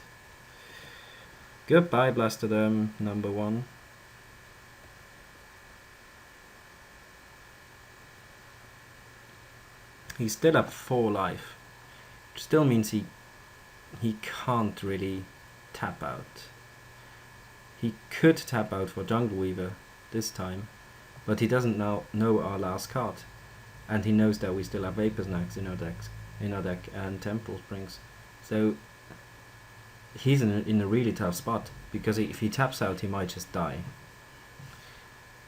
Goodbye, Blastoderm number 1. He's still up 4 life, which still means he can't really tap out. He could tap out for Jungle Weaver this time, but he doesn't know our last card, and he knows that we still have Vapor Snacks in our deck and Temple Springs. So he's in a really tough spot, because if he taps out he might just die,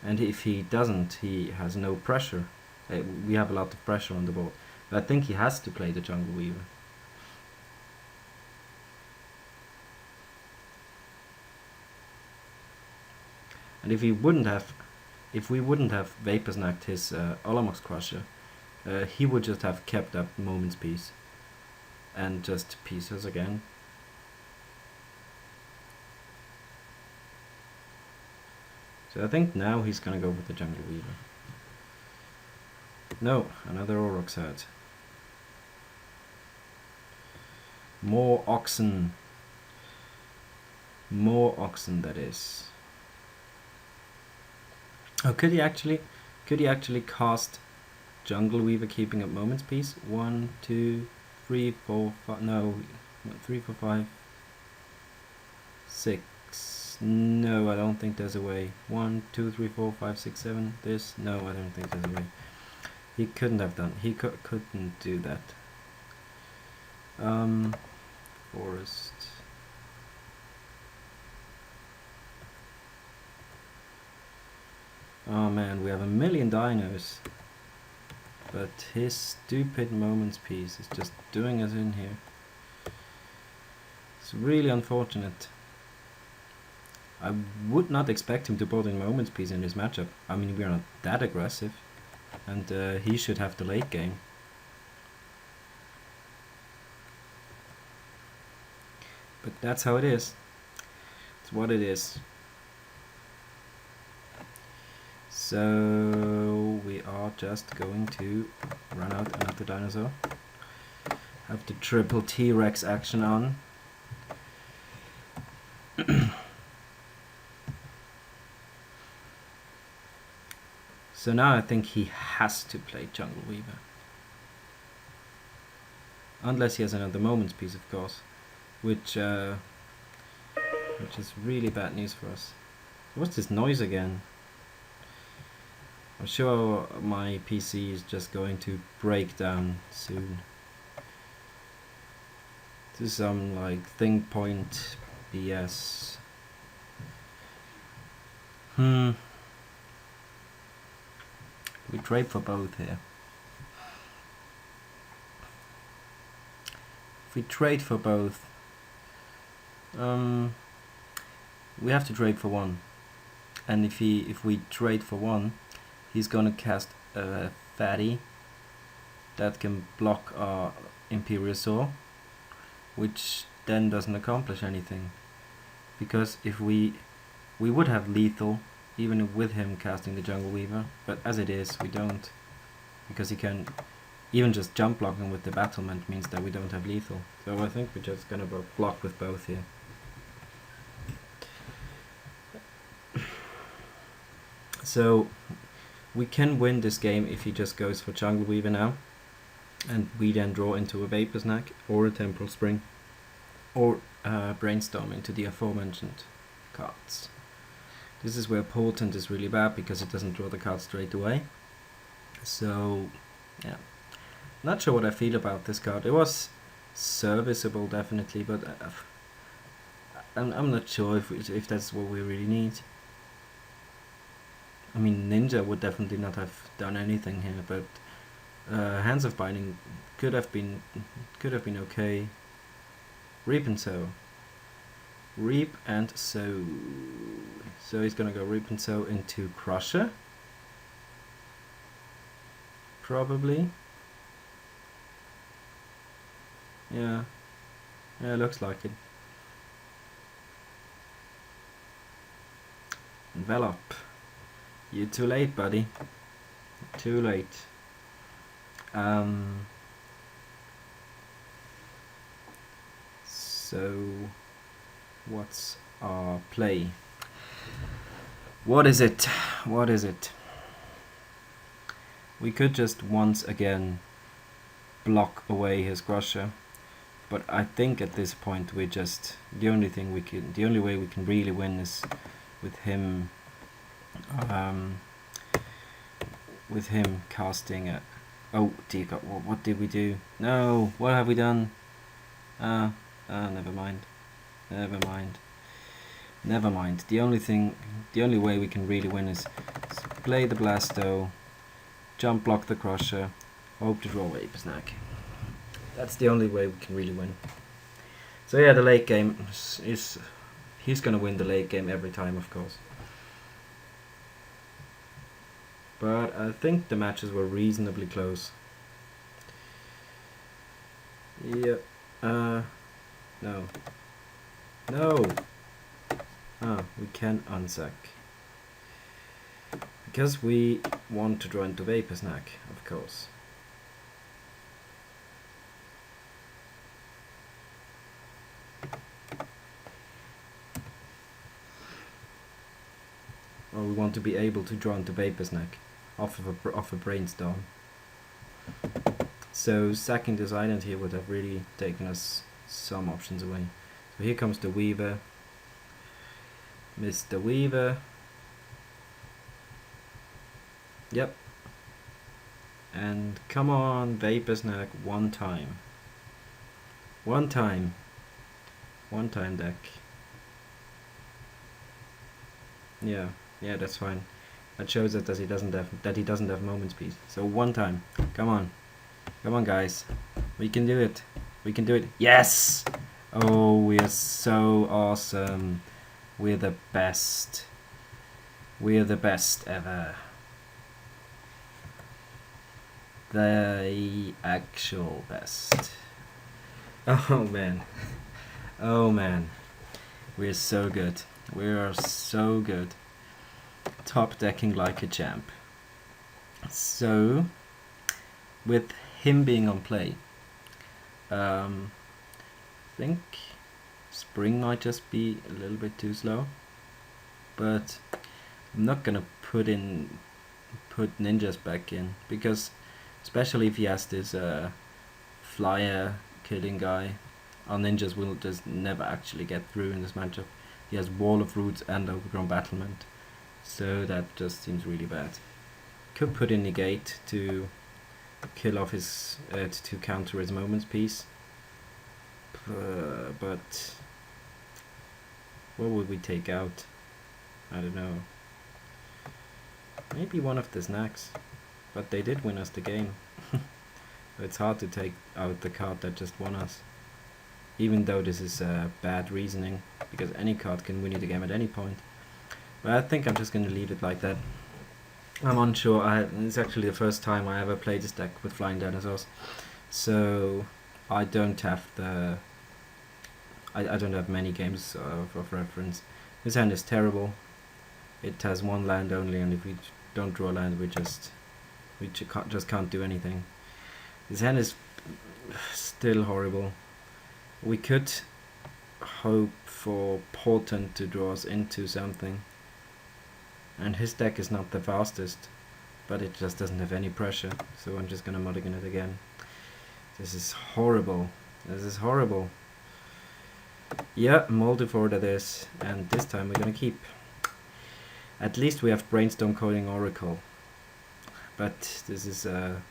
and if he doesn't he has no pressure. We have a lot of pressure on the board, but I think he has to play the Jungle Weaver. And if we wouldn't have Vapor Snacked his Olamox Crusher, he would just have kept up Moment's Peace and just pieces again. So I think now he's gonna go with the Jungle Weaver. No, another Aurochs herd. More oxen. More oxen, that is. Oh, could he actually cast Jungle Weaver keeping up Moment's Peace? 1, 2, 3, 4, 5. No, 3, 4, 5, 6. No, I don't think there's a way. 1, 2, 3, 4, 5, 6, 7. This? No, I don't think there's a way. He couldn't have done. He couldn't do that. Forest. Oh man, we have a million dinos, but his stupid Moment's Peace is just doing us in here. It's really unfortunate. I would not expect him to board in Moment's Peace in this matchup. I mean, we're not that aggressive, and he should have the late game. But that's how it is. It's what it is. So we are just going to run out another dinosaur. Have the triple T-Rex action on. So now I think he has to play Jungle Weaver. Unless he has another Moment's Peace, of course. Which which is really bad news for us. What's this noise again? I'm sure my PC is just going to break down soon. This is some like thing point BS. We trade for both here. If we trade for both, we have to trade for one. And if we trade for one, he's gonna cast a fatty that can block our Imperiosaur, which then doesn't accomplish anything. Because if we would have lethal even with him casting the Jungle Weaver, but as it is, we don't, because he can even just jump blocking with the battlement means that we don't have lethal. So I think we're just gonna block with both here. So we can win this game if he just goes for Jungle Weaver now, and we then draw into a Vapor Snack or a Temporal Spring or Brainstorm into the aforementioned cards. This is where Potent is really bad because it doesn't draw the card straight away. So yeah, not sure what I feel about this card. It was serviceable definitely, but I'm not sure if that's what we really need. I mean, Ninja would definitely not have done anything here, but Hands of Binding could have been okay. Reap and Sow. Reap and Sow. So he's gonna go Reap and Sow into Crusher. Probably. Yeah. Yeah, looks like it. Envelop. You're too late, buddy. Too late. So what's our play? What is it? What is it? We could just once again block away his Crusher, but I think at this point we just the only way we can really win is with him casting a... Oh dear God, what did we do? No, what have we done? Never mind. The only way we can really win is play the Blasto, jump block the Crusher, hope to draw a Vapor Snack. That's the only way we can really win. So yeah, the late game is he's gonna win the late game every time, of course. But I think the matches were reasonably close. Yep. No. We can unsack. Because we want to draw into Vapor Snack, of course. Or we want to be able to draw into Vapor Snack off of a Brainstorm. So sacking this island here would have really taken us some options away. So here comes the Weaver. Mr. Weaver. Yep. And come on, Vapor Snack one time. One time deck. Yeah, that's fine. That shows us that he doesn't have moment speed. So one time. Come on, guys. We can do it. Yes! Oh, we are so awesome. We're the best. We're the best ever. The actual best. Oh man. We're so good. We are so good. Top decking like a champ. So, with him being on play, I think Spring might just be a little bit too slow, but I'm not gonna put ninjas back in, because especially if he has this flyer killing guy, our ninjas will just never actually get through in this matchup. He has Wall of Roots and Overgrown Battlement. So that just seems really bad. Could put in Negate to kill off his, to counter his Moments piece. But what would we take out? I don't know. Maybe one of the snacks. But they did win us the game. It's hard to take out the card that just won us. Even though this is bad reasoning, because any card can win you the game at any point. But I think I'm just going to leave it like that. I'm unsure. It's actually the first time I ever played this deck with Flying Dinosaurs. So I don't have the... I don't have many games of reference. This hand is terrible. It has one land only, and if we don't draw land, we just can't do anything. This hand is still horrible. We could hope for Portent to draw us into something. And his deck is not the fastest, but it just doesn't have any pressure. So I'm just gonna mulligan it again. This is horrible. This is horrible. Yeah, Multifor that is, and this time we're gonna keep. At least we have Brainstorm Coding Oracle, but this is a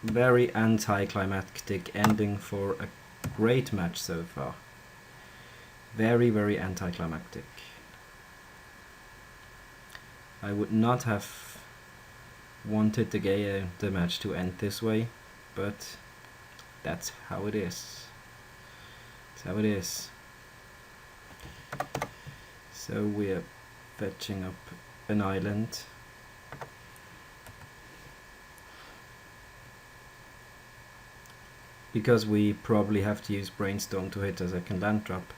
very anticlimactic ending for a great match so far. Very, very anticlimactic. I would not have wanted the match to end this way, but that's how it is. That's how it is. So we're fetching up an island. Because we probably have to use Brainstorm to hit a second land drop.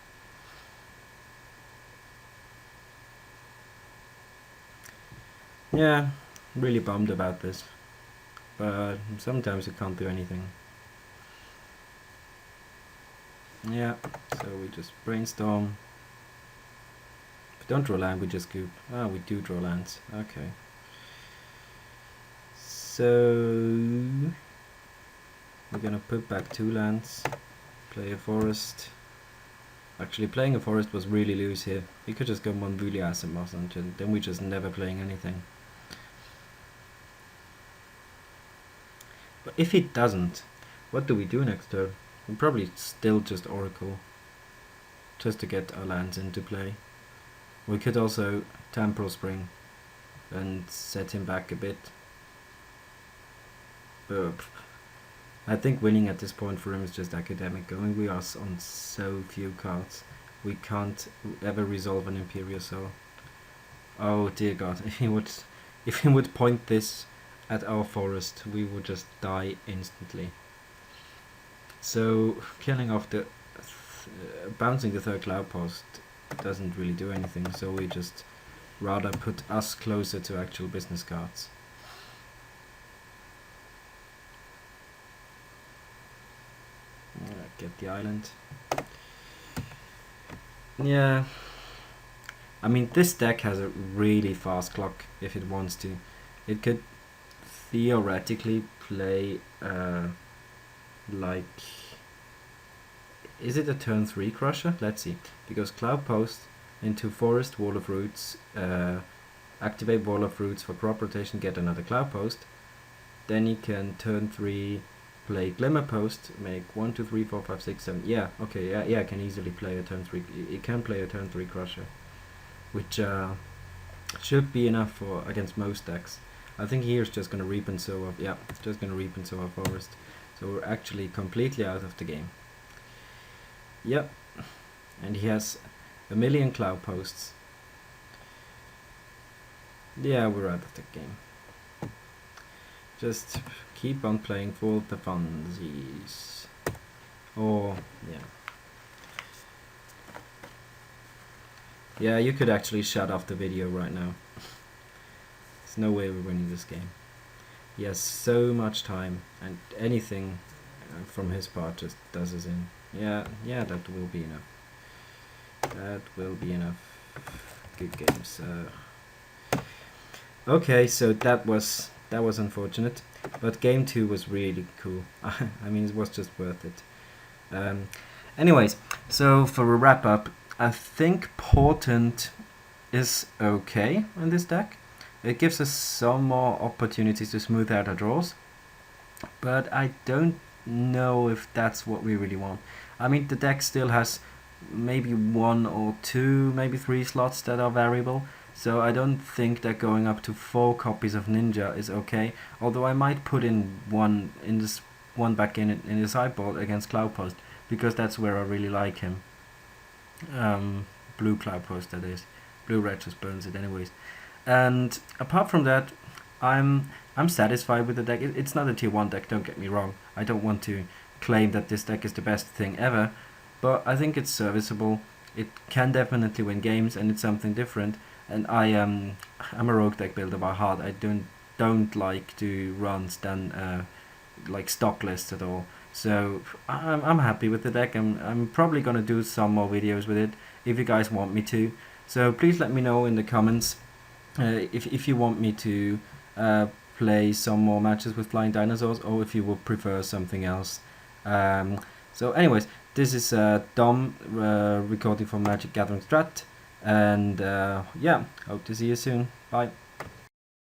Yeah, really bummed about this. But sometimes you can't do anything. Yeah, so we just Brainstorm. If we don't draw land, we just scoop. Ah, we do draw lands. Okay. So we're gonna put back 2 lands, play a forest. Actually, playing a forest was really loose here. We could just go Monvulia Asimos and then we just never playing anything. But if he doesn't, what do we do next turn? We'll probably still just Oracle, just to get our lands into play. We could also Temporal Spring and set him back a bit. I think winning at this point for him is just academic. I mean, we are on so few cards. We can't ever resolve an Imperial Soul. Oh dear God! If he would point this at our forest, we would just die instantly. So killing off the bouncing the 3rd Cloud Post doesn't really do anything. So we just rather put us closer to actual business cards. Get the island. Yeah, I mean, this deck has a really fast clock if it wants to. It could theoretically play like, is it a turn 3 Crusher? Let's see. Because Cloud Post into Forest, Wall of Roots, activate Wall of Roots for crop rotation, get another Cloud Post. Then you can turn 3 play Glimmer Post, make 1, 2, 3, 4, 5, 6, 7. Yeah, okay, yeah, I can easily play a turn 3. It can play a turn 3 Crusher, which should be enough for against most decks. I think here's just gonna Reap and Sow up. Yeah, it's just gonna Reap and Sow our Forest. So we're actually completely out of the game. Yep, and he has a million Cloud Posts. Yeah, we're out of the game. Just keep on playing for the funsies. Or, yeah. Yeah, you could actually shut off the video right now. There's no way we're winning this game. He has so much time, and anything from his part just does us in. Yeah, that will be enough. That will be enough. Good games. Okay, so that was unfortunate, but game 2 was really cool. I mean, it was just worth it. Anyways, So for a wrap up, I think Portent is okay in this deck. It gives us some more opportunities to smooth out our draws, but I don't know if that's what we really want. I mean, the deck still has maybe 1 or 2, maybe 3 slots that are variable, so I don't think that going up to 4 copies of Ninja is okay, although I might put in one back in the sideboard against Cloudpost, because that's where I really like him. Blue Cloudpost, that is. Blue red just burns it anyways. And apart from that, I'm satisfied with the deck. It's not a tier 1 deck, don't get me wrong. I don't want to claim that this deck is the best thing ever, but I think it's serviceable. It can definitely win games, and it's something different. And I'm a rogue deck builder by heart. I don't like to run like stock lists at all. So I'm happy with the deck. I'm probably gonna do some more videos with it if you guys want me to. So please let me know in the comments if you want me to play some more matches with Flying Dinosaurs, or if you would prefer something else. So anyways, this is Dom recording from MagicGatheringStrat, and yeah, hope to see you soon. Bye.